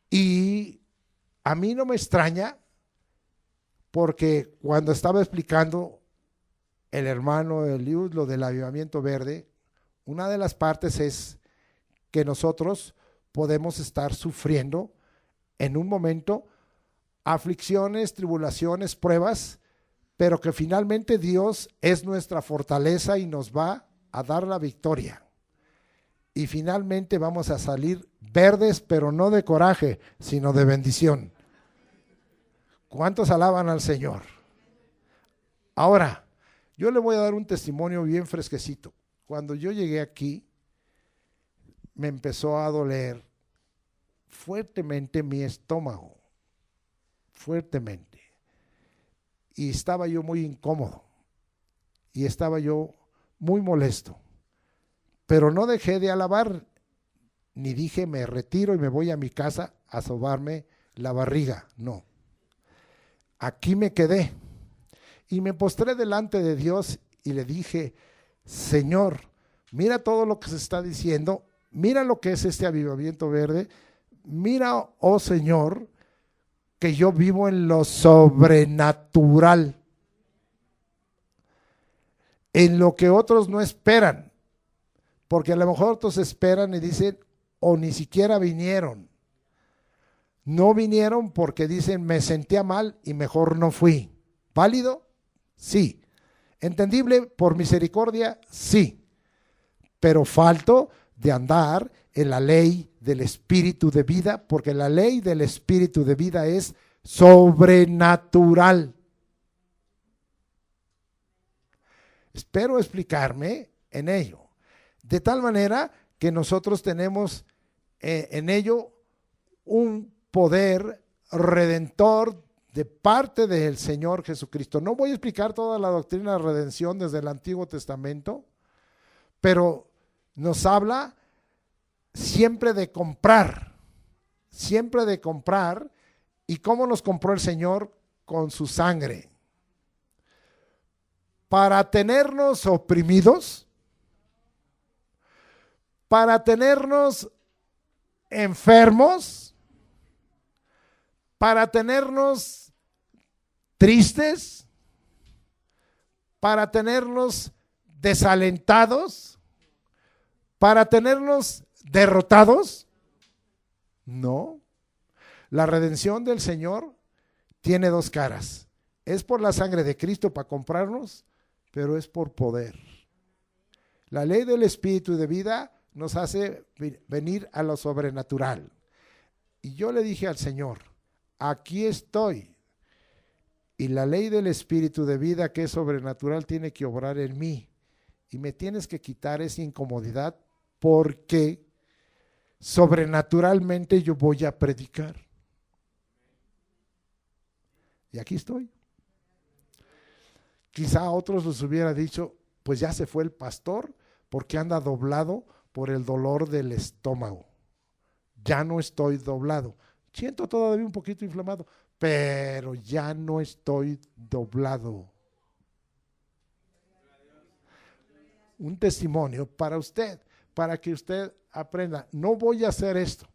Y a mí no me extraña, porque cuando estaba explicando el hermano Eliud lo del avivamiento verde, una de las partes es que nosotros podemos estar sufriendo en un momento aflicciones, tribulaciones, pruebas, pero que finalmente Dios es nuestra fortaleza y nos va a dar la victoria. Y finalmente vamos a salir verdes, pero no de coraje, sino de bendición. ¿Cuántos alaban al Señor? Ahora, yo le voy a dar un testimonio bien fresquecito. Cuando yo llegué aquí, me empezó a doler fuertemente mi estómago, fuertemente. Y estaba yo muy incómodo, y estaba yo muy molesto. Pero no dejé de alabar, ni dije me retiro y me voy a mi casa a sobarme la barriga, no. Aquí me quedé y me postré delante de Dios y le dije, Señor, mira todo lo que se está diciendo, mira lo que es este avivamiento verde, mira, oh Señor, que yo vivo en lo sobrenatural, en lo que otros no esperan, porque a lo mejor otros esperan y dicen, o ni siquiera vinieron. No vinieron porque dicen, me sentía mal y mejor no fui. ¿Válido? Sí. ¿Entendible por misericordia? Sí. Pero falto de andar en la ley del espíritu de vida, porque la ley del espíritu de vida es sobrenatural. Espero explicarme en ello. De tal manera que nosotros tenemos en ello un poder redentor de parte del Señor Jesucristo. No voy a explicar toda la doctrina de redención desde el Antiguo Testamento, pero nos habla siempre de comprar, y cómo nos compró el Señor con su sangre. Para tenernos oprimidos, para tenernos enfermos, para tenernos tristes, para tenernos desalentados, para tenernos derrotados. No. La redención del Señor tiene dos caras. Es por la sangre de Cristo para comprarnos, pero es por poder. La ley del espíritu de vida nos hace venir a lo sobrenatural. Y yo le dije al Señor, aquí estoy. Y la ley del espíritu de vida, que es sobrenatural, tiene que obrar en mí. Y me tienes que quitar esa incomodidad, porque sobrenaturalmente yo voy a predicar. Y aquí estoy. Quizá a otros les hubiera dicho, pues ya se fue el pastor porque anda doblado por el dolor del estómago. Ya no estoy doblado. Siento todavía un poquito inflamado, pero ya no estoy doblado. Un testimonio para usted, para que usted aprenda. No voy a hacer esto.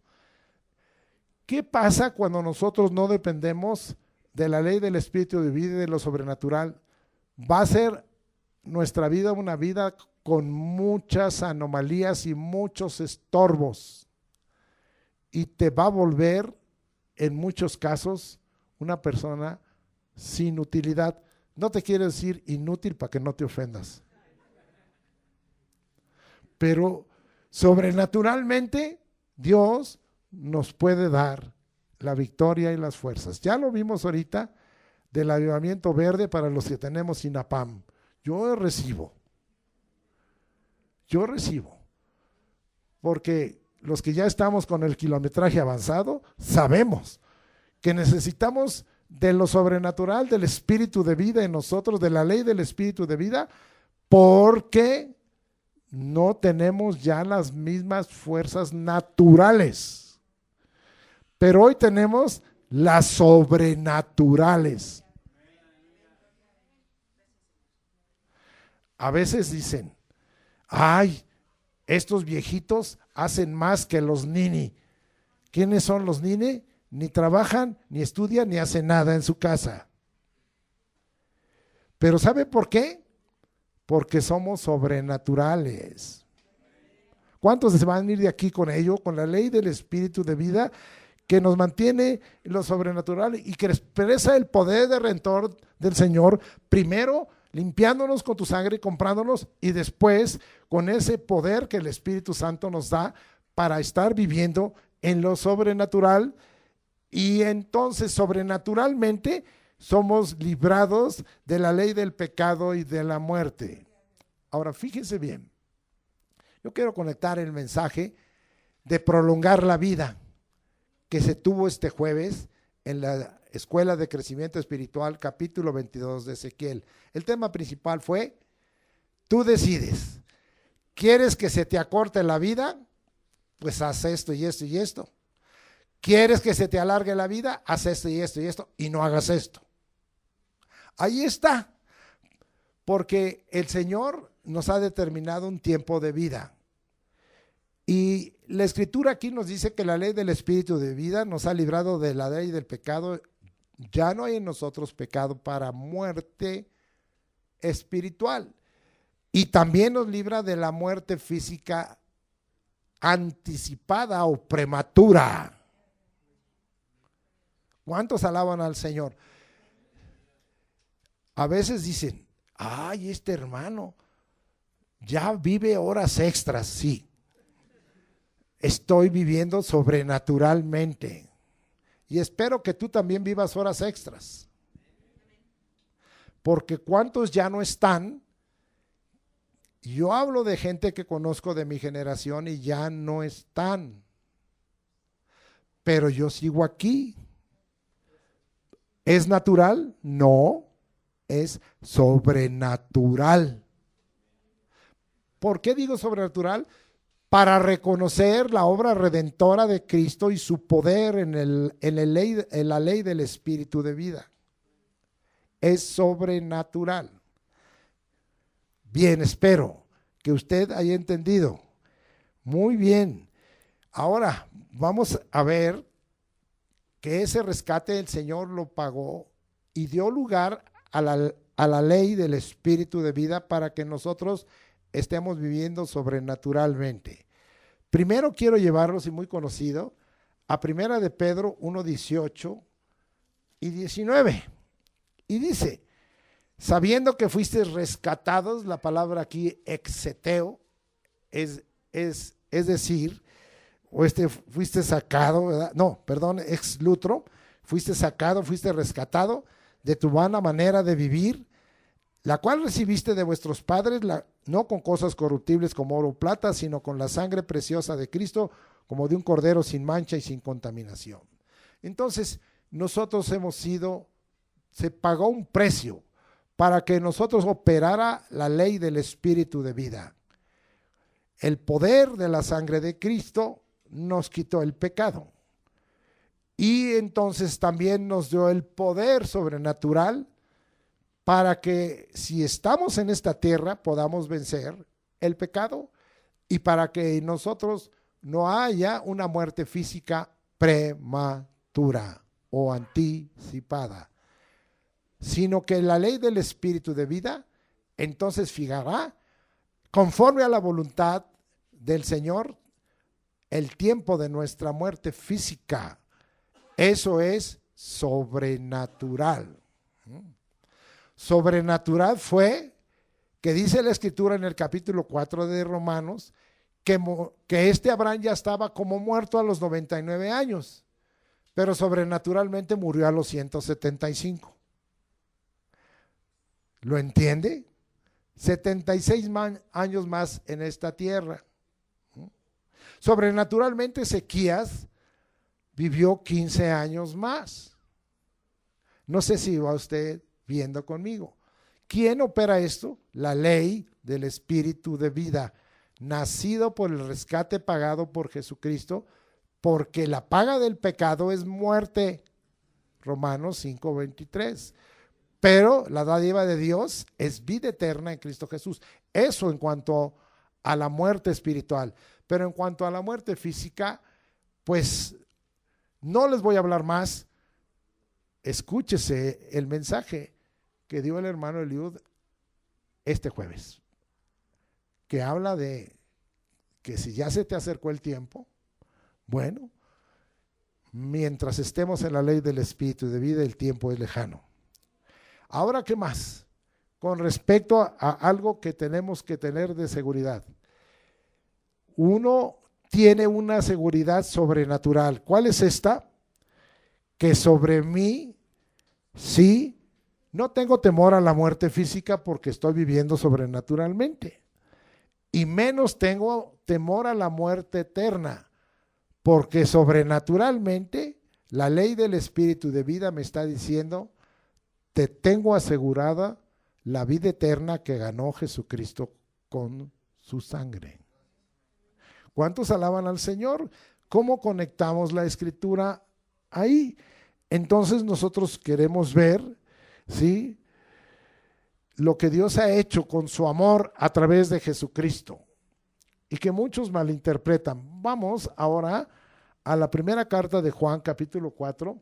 ¿Qué pasa cuando nosotros no dependemos de la ley del espíritu de vida y de lo sobrenatural? Va a ser nuestra vida una vida con muchas anomalías y muchos estorbos, y te va a volver en muchos casos una persona sin utilidad. No te quiero decir inútil para que no te ofendas, pero sobrenaturalmente Dios nos puede dar la victoria y las fuerzas. Ya lo vimos ahorita del avivamiento verde para los que tenemos INAPAM. Yo recibo, porque los que ya estamos con el kilometraje avanzado, sabemos que necesitamos de lo sobrenatural, del espíritu de vida en nosotros, de la ley del espíritu de vida, porque no tenemos ya las mismas fuerzas naturales, pero hoy tenemos las sobrenaturales. A veces dicen, ay, estos viejitos hacen más que los nini. ¿Quiénes son los nini? Ni trabajan, ni estudian, ni hacen nada en su casa. Pero ¿sabe por qué? Porque somos sobrenaturales. ¿Cuántos se van a ir de aquí con ello? Con la ley del espíritu de vida, que nos mantiene lo sobrenatural y que expresa el poder de redentor del Señor, primero limpiándonos con tu sangre y comprándonos, y después con ese poder que el Espíritu Santo nos da para estar viviendo en lo sobrenatural. Y entonces sobrenaturalmente somos librados de la ley del pecado y de la muerte. Ahora fíjense bien, yo quiero conectar el mensaje de prolongar la vida que se tuvo este jueves en la Escuela de Crecimiento Espiritual, capítulo 22 de Ezequiel. El tema principal fue, tú decides, ¿quieres que se te acorte la vida? Pues haz esto y esto y esto. ¿Quieres que se te alargue la vida? Haz esto y esto y esto, y no hagas esto. Ahí está, porque el Señor nos ha determinado un tiempo de vida. Y la Escritura aquí nos dice que la ley del espíritu de vida nos ha librado de la ley del pecado. Ya no hay en nosotros pecado para muerte espiritual. Y también nos libra de la muerte física anticipada o prematura. ¿Cuántos alaban al Señor? a veces dicen, ay, este hermano ya vive horas extras. Sí, estoy viviendo sobrenaturalmente y espero que tú también vivas horas extras, porque ¿cuántos ya no están? Yo hablo de gente que conozco de mi generación y ya no están, pero yo sigo aquí. ¿Es natural? No, es sobrenatural. ¿Por qué digo sobrenatural? Para reconocer la obra redentora de Cristo y su poder en la ley del Espíritu de vida. Es sobrenatural. Bien, espero que usted haya entendido. Muy bien. Ahora vamos a ver que ese rescate el Señor lo pagó y dio lugar a la ley del Espíritu de vida para que nosotros estemos viviendo sobrenaturalmente. Primero quiero llevarlos, y muy conocido, a Primera de Pedro 1:18 y 19. Y dice, sabiendo que fuisteis rescatados, la palabra aquí exeteo, es decir, fuiste sacado, ¿verdad? No, perdón, ex lutro, fuiste sacado, fuiste rescatado de tu vana manera de vivir, la cual recibiste de vuestros padres, no con cosas corruptibles como oro o plata, sino con la sangre preciosa de Cristo, como de un cordero sin mancha y sin contaminación. Entonces, nosotros se pagó un precio para que nosotros operara la ley del Espíritu de vida. El poder de la sangre de Cristo nos quitó el pecado. Y entonces también nos dio el poder sobrenatural para que si estamos en esta tierra podamos vencer el pecado y para que nosotros no haya una muerte física prematura o anticipada, sino que la ley del Espíritu de vida entonces fijará conforme a la voluntad del Señor el tiempo de nuestra muerte física. Eso es sobrenatural. Sobrenatural fue que dice la Escritura en el capítulo 4 de Romanos que este Abraham ya estaba como muerto a los 99 años, pero sobrenaturalmente murió a los 175. ¿Lo entiende? 76 años más en esta tierra. Sobrenaturalmente Ezequías vivió 15 años más. No sé si va usted viendo conmigo. ¿Quién opera esto? La ley del Espíritu de vida, nacido por el rescate pagado por Jesucristo, porque la paga del pecado es muerte. Romanos 5:23. Pero la dádiva de Dios es vida eterna en Cristo Jesús. Eso en cuanto a la muerte espiritual. Pero en cuanto a la muerte física, pues no les voy a hablar más. Escúchese el mensaje que dio el hermano Eliud este jueves, que habla de que si ya se te acercó el tiempo, bueno, mientras estemos en la ley del Espíritu de vida, el tiempo es lejano. Ahora, ¿qué más? Con respecto a algo que tenemos que tener de seguridad. Uno tiene una seguridad sobrenatural. ¿Cuál es esta? Que sobre mí, sí, no tengo temor a la muerte física porque estoy viviendo sobrenaturalmente. Y menos tengo temor a la muerte eterna porque sobrenaturalmente la ley del Espíritu de vida me está diciendo, te tengo asegurada la vida eterna que ganó Jesucristo con su sangre. ¿Cuántos alaban al Señor? ¿Cómo conectamos la Escritura ahí? Entonces nosotros queremos ver, ¿sí?, lo que Dios ha hecho con su amor a través de Jesucristo y que muchos malinterpretan. Vamos ahora a la primera carta de Juan, capítulo 4,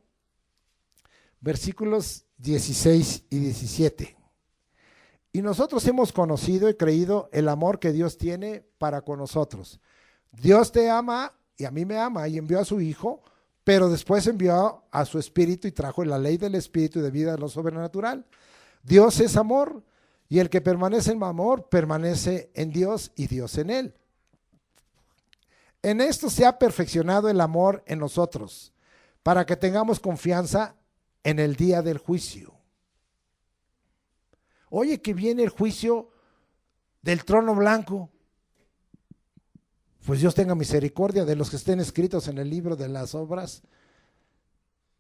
versículos 16 y 17. Y nosotros hemos conocido y creído el amor que Dios tiene para con nosotros. Dios te ama y a mí me ama y envió a su Hijo, pero después envió a su Espíritu y trajo la ley del Espíritu de vida de lo sobrenatural. Dios es amor, y el que permanece en amor permanece en Dios y Dios en él. En esto se ha perfeccionado el amor en nosotros, para que tengamos confianza en el día del juicio. Oye, que viene el juicio del trono blanco. Pues Dios tenga misericordia de los que estén escritos en el libro de las obras.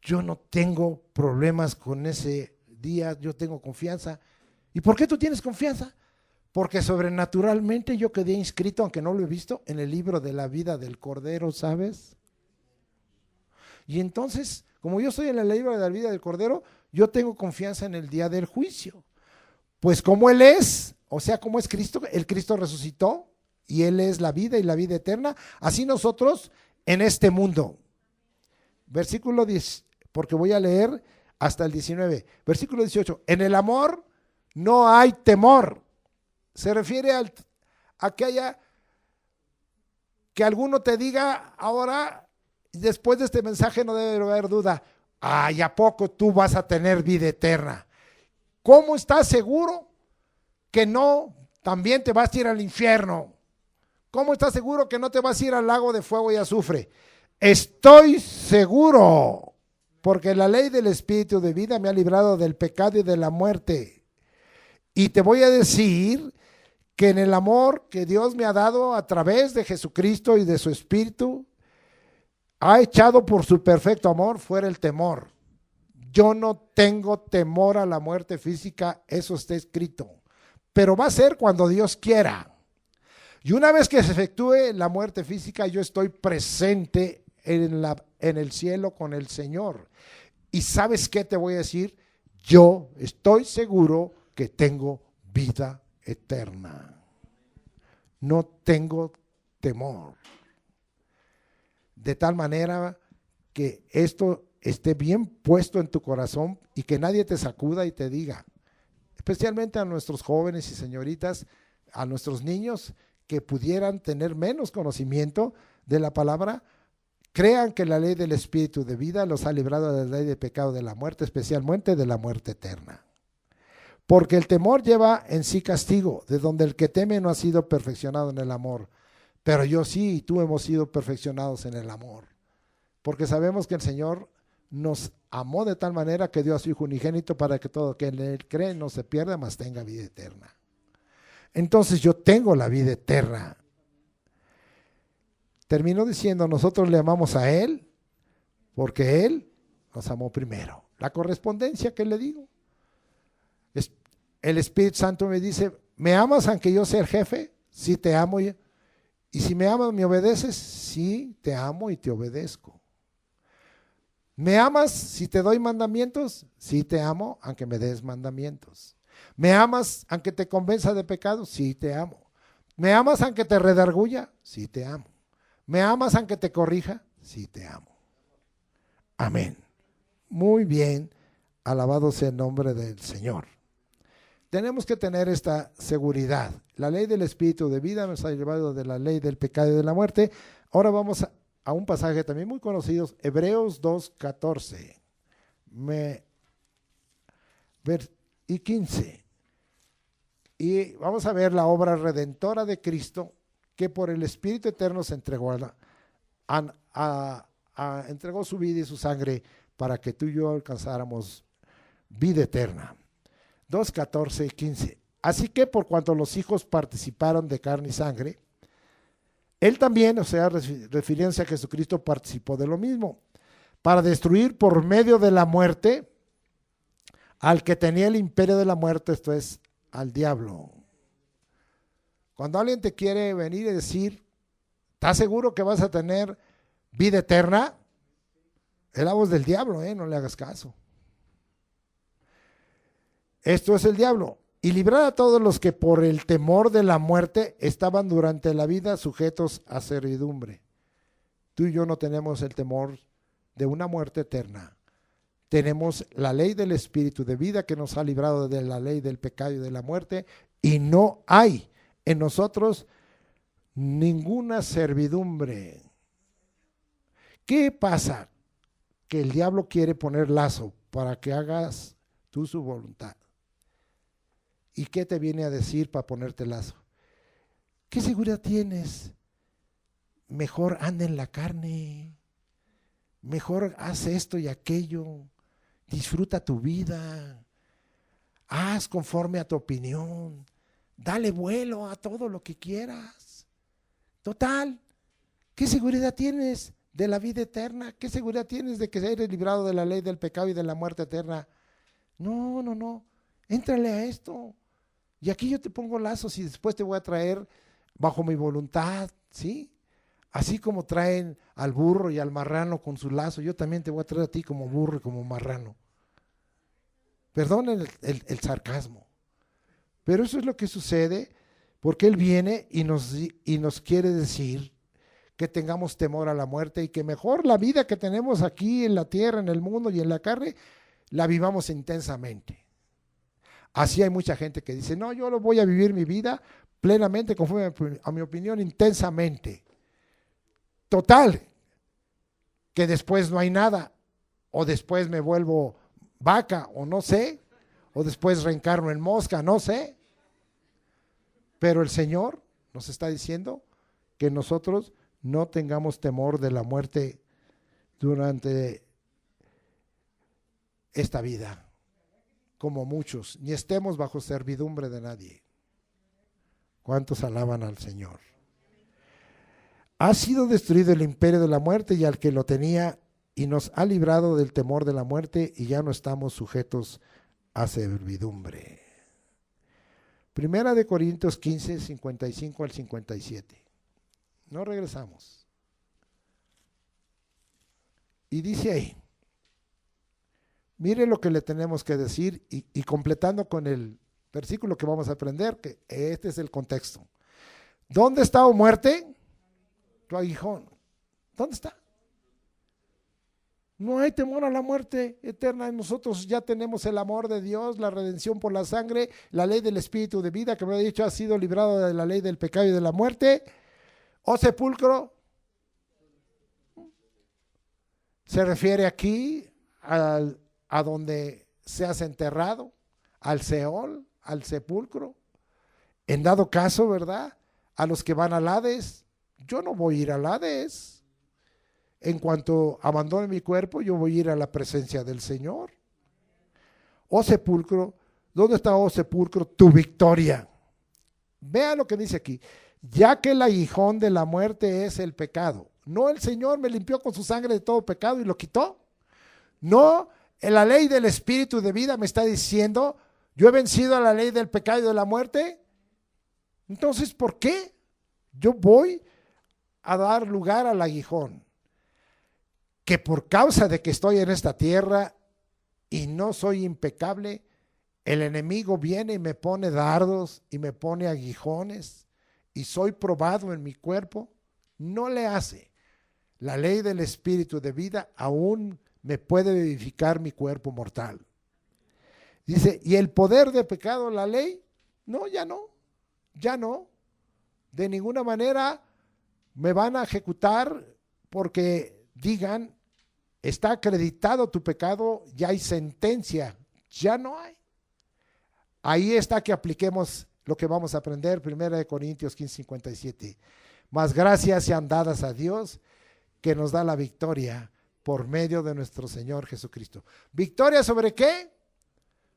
Yo no tengo problemas con ese día, yo tengo confianza. ¿Y por qué tú tienes confianza? Porque sobrenaturalmente yo quedé inscrito, aunque no lo he visto, en el libro de la vida del Cordero, ¿sabes? Y entonces, como yo estoy en el libro de la vida del Cordero, yo tengo confianza en el día del juicio. Pues como Él es, o sea, como es Cristo, el Cristo resucitó y Él es la vida y la vida eterna, así nosotros en este mundo. Versículo 10, porque voy a leer hasta el 19. Versículo 18, en el amor no hay temor. Se refiere a que alguno te diga ahora, después de este mensaje no debe haber duda, ay, ¿a poco tú vas a tener vida eterna? ¿Cómo estás seguro que no también te vas a ir al infierno? ¿Cómo estás seguro que no te vas a ir al lago de fuego y azufre? Estoy seguro, porque la ley del Espíritu de vida me ha librado del pecado y de la muerte. Y te voy a decir que en el amor que Dios me ha dado a través de Jesucristo y de su Espíritu, ha echado por su perfecto amor fuera el temor. Yo no tengo temor a la muerte física, eso está escrito. Pero va a ser cuando Dios quiera. Y una vez que se efectúe la muerte física, yo estoy presente en el cielo con el Señor. ¿Y sabes qué te voy a decir? Yo estoy seguro que tengo vida eterna. No tengo temor. De tal manera que esto esté bien puesto en tu corazón y que nadie te sacuda y te diga, especialmente a nuestros jóvenes y señoritas, a nuestros niños que pudieran tener menos conocimiento de la palabra, crean que la ley del Espíritu de vida los ha librado de la ley de pecado de la muerte, especialmente de la muerte eterna. Porque el temor lleva en sí castigo, de donde el que teme no ha sido perfeccionado en el amor. Pero yo sí y tú hemos sido perfeccionados en el amor. Porque sabemos que el Señor nos amó de tal manera que dio a su Hijo unigénito para que todo que en él cree no se pierda, mas tenga vida eterna. Entonces yo tengo la vida eterna. Terminó diciendo, nosotros le amamos a Él porque Él nos amó primero. La correspondencia que le digo. El Espíritu Santo me dice, ¿me amas aunque yo sea el jefe? Sí, te amo. Y si me amas, ¿me obedeces? Sí, te amo y te obedezco. ¿Me amas si te doy mandamientos? Sí, te amo aunque me des mandamientos. ¿Me amas aunque te convenza de pecado? Sí, te amo. ¿Me amas aunque te redarguya? Sí, te amo. ¿Me amas aunque te corrija? Sí, te amo. Amén. Muy bien, alabado sea el nombre del Señor. Tenemos que tener esta seguridad. La ley del Espíritu de vida nos ha llevado de la ley del pecado y de la muerte. Ahora vamos a un pasaje también muy conocido, Hebreos 2:14 y 15. Y vamos a ver la obra redentora de Cristo, que por el Espíritu Eterno se entregó, entregó su vida y su sangre para que tú y yo alcanzáramos vida eterna. 2:14 y 15. Así que por cuanto los hijos participaron de carne y sangre, Él también, o sea, refiriéndose a Jesucristo, participó de lo mismo, para destruir por medio de la muerte al que tenía el imperio de la muerte, esto es, al diablo. Cuando alguien te quiere venir y decir, ¿estás seguro que vas a tener vida eterna? Es la voz del diablo, no le hagas caso. Esto es el diablo. Y librar a todos los que por el temor de la muerte estaban durante la vida sujetos a servidumbre. Tú y yo no tenemos el temor de una muerte eterna. Tenemos la ley del Espíritu de vida que nos ha librado de la ley del pecado y de la muerte, y no hay en nosotros ninguna servidumbre. ¿Qué pasa? Que el diablo quiere poner lazo para que hagas tú su voluntad. ¿Y qué te viene a decir para ponerte el lazo? ¿Qué seguridad tienes? Mejor anda en la carne, mejor haz esto y aquello, disfruta tu vida, haz conforme a tu opinión, dale vuelo a todo lo que quieras. Total, ¿qué seguridad tienes de la vida eterna? ¿Qué seguridad tienes de que eres librado de la ley del pecado y de la muerte eterna? No, éntrale a esto. Y aquí yo te pongo lazos y después te voy a traer bajo mi voluntad, ¿sí? Así como traen al burro y al marrano con su lazo, yo también te voy a traer a ti como burro y como marrano. Perdón el sarcasmo, pero eso es lo que sucede porque Él viene y nos quiere decir que tengamos temor a la muerte y que mejor la vida que tenemos aquí en la tierra, en el mundo y en la carne, la vivamos intensamente. Así hay mucha gente que dice, no, yo lo voy a vivir mi vida plenamente, conforme a mi opinión, intensamente. Total, que después no hay nada, o después me vuelvo vaca, o no sé, o después reencarno en mosca, no sé. Pero el Señor nos está diciendo que nosotros no tengamos temor de la muerte durante esta vida, como muchos, ni estemos bajo servidumbre de nadie. ¿Cuántos alaban al Señor? Ha sido destruido el imperio de la muerte y al que lo tenía, y nos ha librado del temor de la muerte, y ya no estamos sujetos a servidumbre. Primera de Corintios 15, 55 al 57. No regresamos. Y dice ahí, mire lo que le tenemos que decir, y completando con el versículo que vamos a aprender, que este es el contexto. ¿Dónde está, oh muerte? Tu aguijón. ¿Dónde está? No hay temor a la muerte eterna. Nosotros ya tenemos el amor de Dios, la redención por la sangre, la ley del espíritu de vida, que me ha dicho, ha sido librado de la ley del pecado y de la muerte. ¿O sepulcro? Se refiere aquí a donde seas enterrado, al Seol, al sepulcro. En dado caso, ¿verdad? A los que van al Hades, yo no voy a ir al Hades. En cuanto abandone mi cuerpo, yo voy a ir a la presencia del Señor. Oh sepulcro, ¿dónde está, oh sepulcro, tu victoria? Vea lo que dice aquí. Ya que el aguijón de la muerte es el pecado. No, el Señor me limpió con su sangre de todo pecado y lo quitó. No, en la ley del espíritu de vida me está diciendo, yo he vencido a la ley del pecado y de la muerte. Entonces, ¿por qué yo voy a dar lugar al aguijón? Que por causa de que estoy en esta tierra y no soy impecable, el enemigo viene y me pone dardos y me pone aguijones y soy probado en mi cuerpo. No le hace. La ley del espíritu de vida aún me puede vivificar mi cuerpo mortal. Dice, ¿y el poder de pecado, la ley? No, ya no. De ninguna manera me van a ejecutar porque digan, está acreditado tu pecado, ya hay sentencia, ya no hay. Ahí está que apliquemos lo que vamos a aprender, 1 Corintios 15, 57. Mas gracias sean dadas a Dios que nos da la victoria por medio de nuestro Señor Jesucristo. ¿Victoria sobre qué?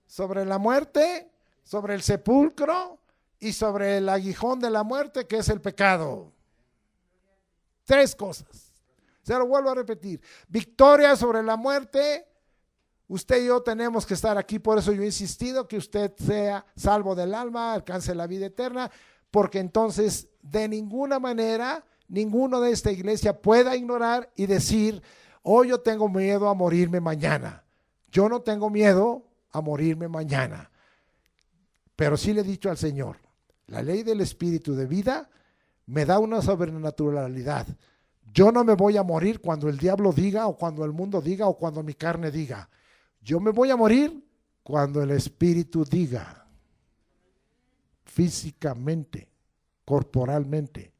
Sobre la muerte, sobre el sepulcro y sobre el aguijón de la muerte, que es el pecado. 3 cosas. Se lo vuelvo a repetir. Victoria sobre la muerte. Usted y yo tenemos que estar aquí, por eso yo he insistido que usted sea salvo del alma, alcance la vida eterna, porque entonces de ninguna manera ninguno de esta iglesia pueda ignorar y decir, oh, yo tengo miedo a morirme mañana. Yo no tengo miedo a morirme mañana, pero sí le he dicho al Señor, la ley del espíritu de vida me da una sobrenaturalidad. Yo no me voy a morir cuando el diablo diga, o cuando el mundo diga, o cuando mi carne diga. Yo me voy a morir cuando el espíritu diga, físicamente, corporalmente.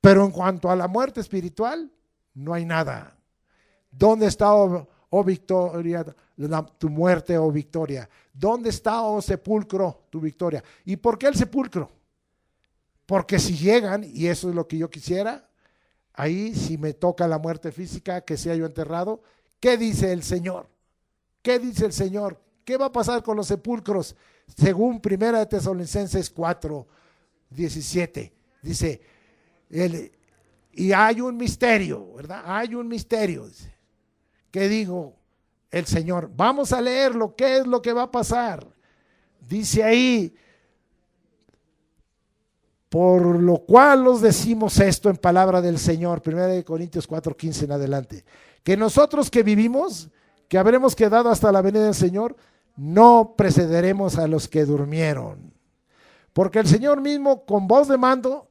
Pero en cuanto a la muerte espiritual, no hay nada. ¿Dónde está, oh victoria, tu muerte, oh victoria? ¿Dónde está, oh sepulcro, tu victoria? ¿Y por qué el sepulcro? Porque si llegan, y eso es lo que yo quisiera, ahí si me toca la muerte física, que sea yo enterrado, ¿qué dice el Señor? ¿Qué dice el Señor? ¿Qué va a pasar con los sepulcros? Según 1 Tesalonicenses 4:17, dice, y hay un misterio, ¿verdad? Hay un misterio, dice. ¿Qué digo el Señor? Vamos a leerlo, ¿qué es lo que va a pasar? Dice ahí, por lo cual os decimos esto en palabra del Señor, 1 Corintios 4:15 en adelante, que nosotros que vivimos, que habremos quedado hasta la venida del Señor, no precederemos a los que durmieron. Porque el Señor mismo, con voz de mando,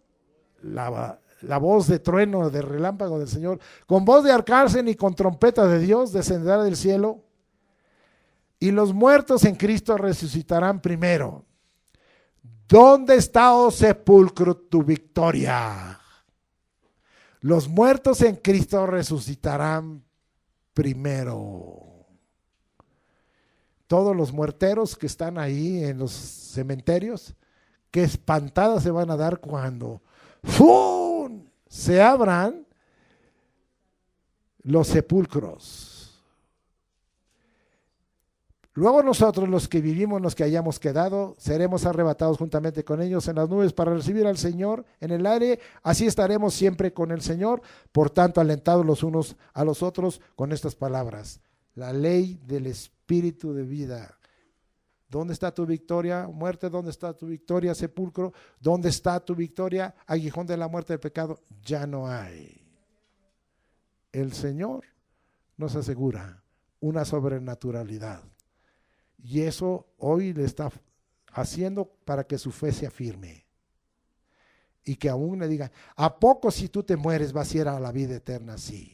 la voz de trueno, de relámpago del Señor, con voz de arcángel y con trompeta de Dios, descenderá del cielo, y los muertos en Cristo resucitarán primero. ¿Dónde está, oh sepulcro, tu victoria? Los muertos en Cristo resucitarán primero. Todos los muerteros que están ahí en los cementerios, qué espantadas se van a dar cuando ¡fum!, se abran los sepulcros. Luego nosotros, los que vivimos, los que hayamos quedado, seremos arrebatados juntamente con ellos en las nubes para recibir al Señor en el aire. Así estaremos siempre con el Señor. Por tanto, alentados los unos a los otros con estas palabras. La ley del Espíritu de vida. ¿Dónde está tu victoria, muerte? ¿Dónde está tu victoria, sepulcro? ¿Dónde está tu victoria, aguijón de la muerte del pecado? Ya no hay. El Señor nos asegura una sobrenaturalidad. Y eso hoy le está haciendo para que su fe se afirme. Y que aún le digan, ¿a poco si tú te mueres vas a ir a la vida eterna? Sí.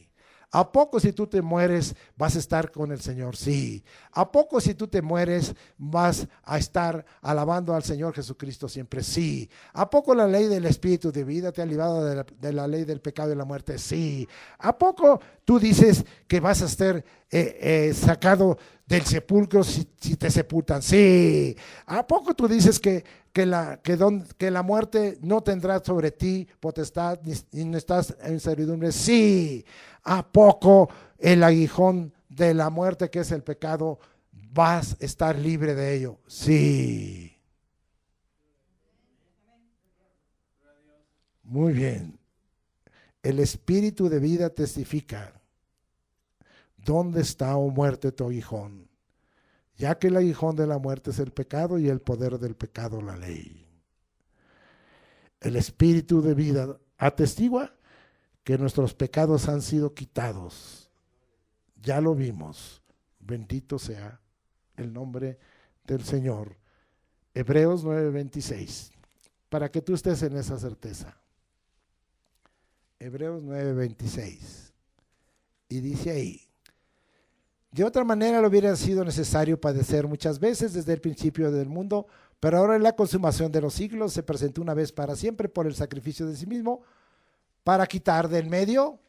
¿A poco si tú te mueres vas a estar con el Señor? Sí. ¿A poco si tú te mueres vas a estar alabando al Señor Jesucristo siempre? Sí. ¿A poco la ley del Espíritu de vida te ha librado de la ley del pecado y la muerte? Sí. ¿A poco tú dices que vas a estar sacado del sepulcro si te sepultan? Sí. ¿A poco tú dices que la muerte no tendrá sobre ti potestad ni no estás en servidumbre? Sí. ¿A poco el aguijón de la muerte, que es el pecado, vas a estar libre de ello? Sí. Muy bien. El Espíritu de vida testifica. ¿Dónde está, oh muerte, tu aguijón? Ya que el aguijón de la muerte es el pecado y el poder del pecado la ley. El Espíritu de vida atestigua que nuestros pecados han sido quitados. Ya lo vimos. Bendito sea el nombre del Señor. Hebreos 9:26. Para que tú estés en esa certeza. Hebreos 9:26. Y dice ahí, de otra manera le hubiera sido necesario padecer muchas veces desde el principio del mundo, pero ahora en la consumación de los siglos se presentó una vez para siempre por el sacrificio de sí mismo, para quitar del medio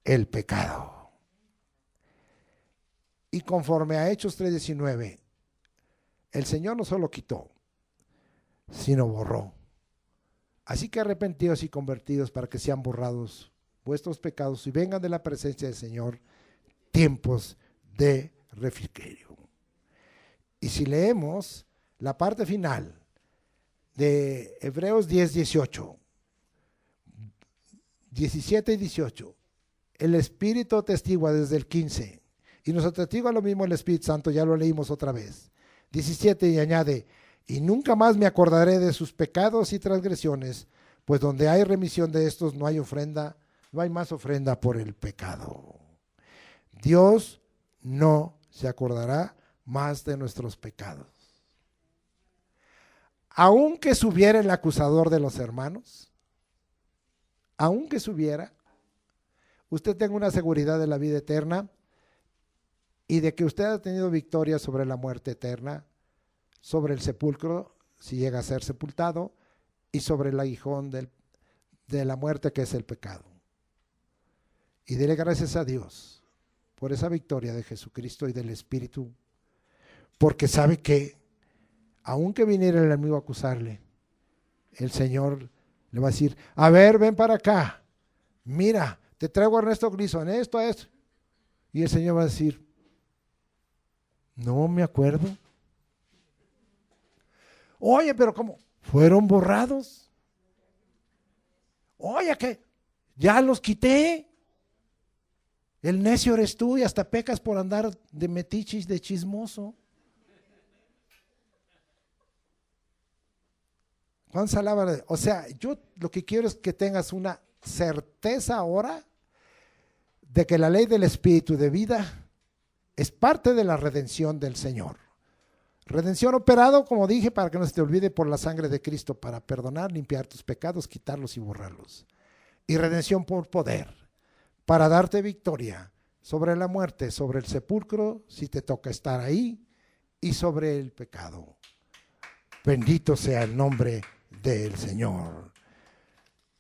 el pecado. Y conforme a Hechos 3:19, el Señor no solo quitó, sino borró. Así que arrepentidos y convertidos para que sean borrados vuestros pecados y vengan de la presencia del Señor tiempos de refrigerio. Y si leemos la parte final de Hebreos 10:18, 17 y 18, el Espíritu testigua desde el 15, y nos atestigua lo mismo el Espíritu Santo, ya lo leímos otra vez. 17 y añade, y nunca más me acordaré de sus pecados y transgresiones, pues donde hay remisión de estos no hay ofrenda, no hay más ofrenda por el pecado. Dios no se acordará más de nuestros pecados. Aunque subiera el acusador de los hermanos, aunque subiera, usted tenga una seguridad de la vida eterna y de que usted ha tenido victoria sobre la muerte eterna, sobre el sepulcro, si llega a ser sepultado, y sobre el aguijón de la muerte, que es el pecado. Y dele gracias a Dios, por esa victoria de Jesucristo y del Espíritu, porque sabe que aunque viniera el enemigo a acusarle, el Señor le va a decir, a ver, ven para acá, mira, te traigo a Ernesto Griso en esto, esto. Y el Señor va a decir, no me acuerdo. Oye, pero ¿cómo? ¿Fueron borrados? Oye, que ya los quité. El necio eres tú y hasta pecas por andar de metichis, de chismoso. Juan Salaba, o sea, yo lo que quiero es que tengas una certeza ahora de que la ley del Espíritu de vida es parte de la redención del Señor. Redención operado, como dije, para que no se te olvide por la sangre de Cristo, para perdonar, limpiar tus pecados, quitarlos y borrarlos. Y redención por poder, para darte victoria sobre la muerte, sobre el sepulcro, si te toca estar ahí, y sobre el pecado. Bendito sea el nombre del Señor.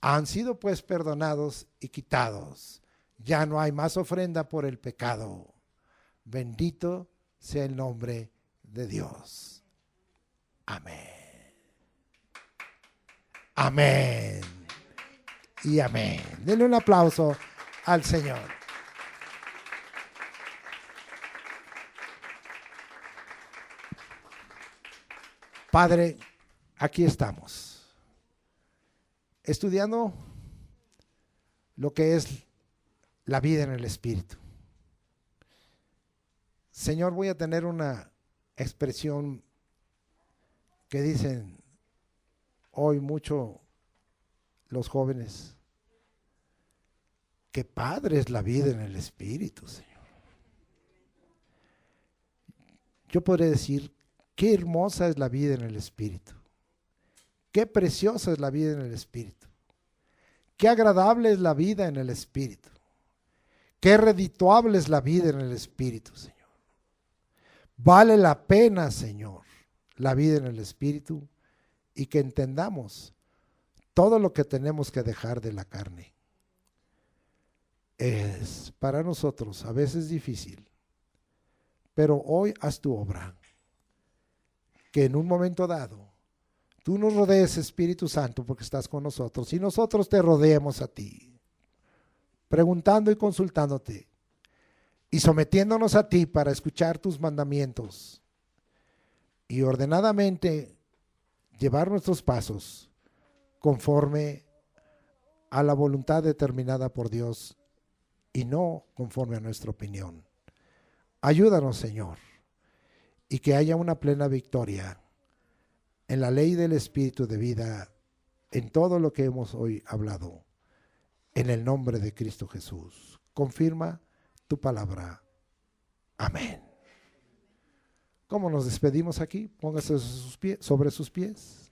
Han sido pues perdonados y quitados. Ya no hay más ofrenda por el pecado. Bendito sea el nombre de Dios. Amén. Amén. Y amén. Denle un aplauso al Señor. Padre, aquí estamos, estudiando lo que es la vida en el Espíritu. Señor, voy a tener una expresión que dicen hoy mucho los jóvenes, que padre es la vida en el Espíritu, Señor. Yo podría decir, qué hermosa es la vida en el Espíritu. Qué preciosa es la vida en el Espíritu. Qué agradable es la vida en el Espíritu. Qué redituable es la vida en el Espíritu, Señor. Vale la pena, Señor, la vida en el Espíritu y que entendamos todo lo que tenemos que dejar de la carne. Es para nosotros a veces difícil, pero hoy haz tu obra. Que en un momento dado tú nos rodees, Espíritu Santo, porque estás con nosotros, y nosotros te rodeemos a ti, preguntando y consultándote, y sometiéndonos a ti para escuchar tus mandamientos, y ordenadamente llevar nuestros pasos conforme a la voluntad determinada por Dios, y no conforme a nuestra opinión. Ayúdanos, Señor, y que haya una plena victoria en la ley del Espíritu de vida, en todo lo que hemos hoy hablado, en el nombre de Cristo Jesús. Confirma tu palabra. Amén. ¿Cómo nos despedimos aquí? Póngase sobre sus pies.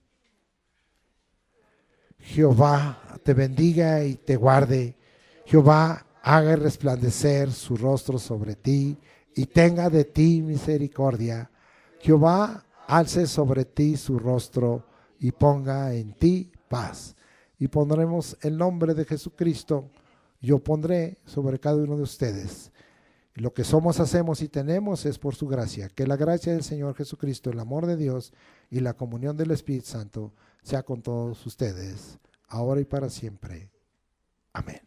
Jehová te bendiga y te guarde. Jehová haga resplandecer su rostro sobre ti y tenga de ti misericordia. Jehová alce sobre ti su rostro y ponga en ti paz. Y pondremos el nombre de Jesucristo, yo pondré sobre cada uno de ustedes. Y lo que somos, hacemos y tenemos es por su gracia. Que la gracia del Señor Jesucristo, el amor de Dios y la comunión del Espíritu Santo sea con todos ustedes, ahora y para siempre. Amén.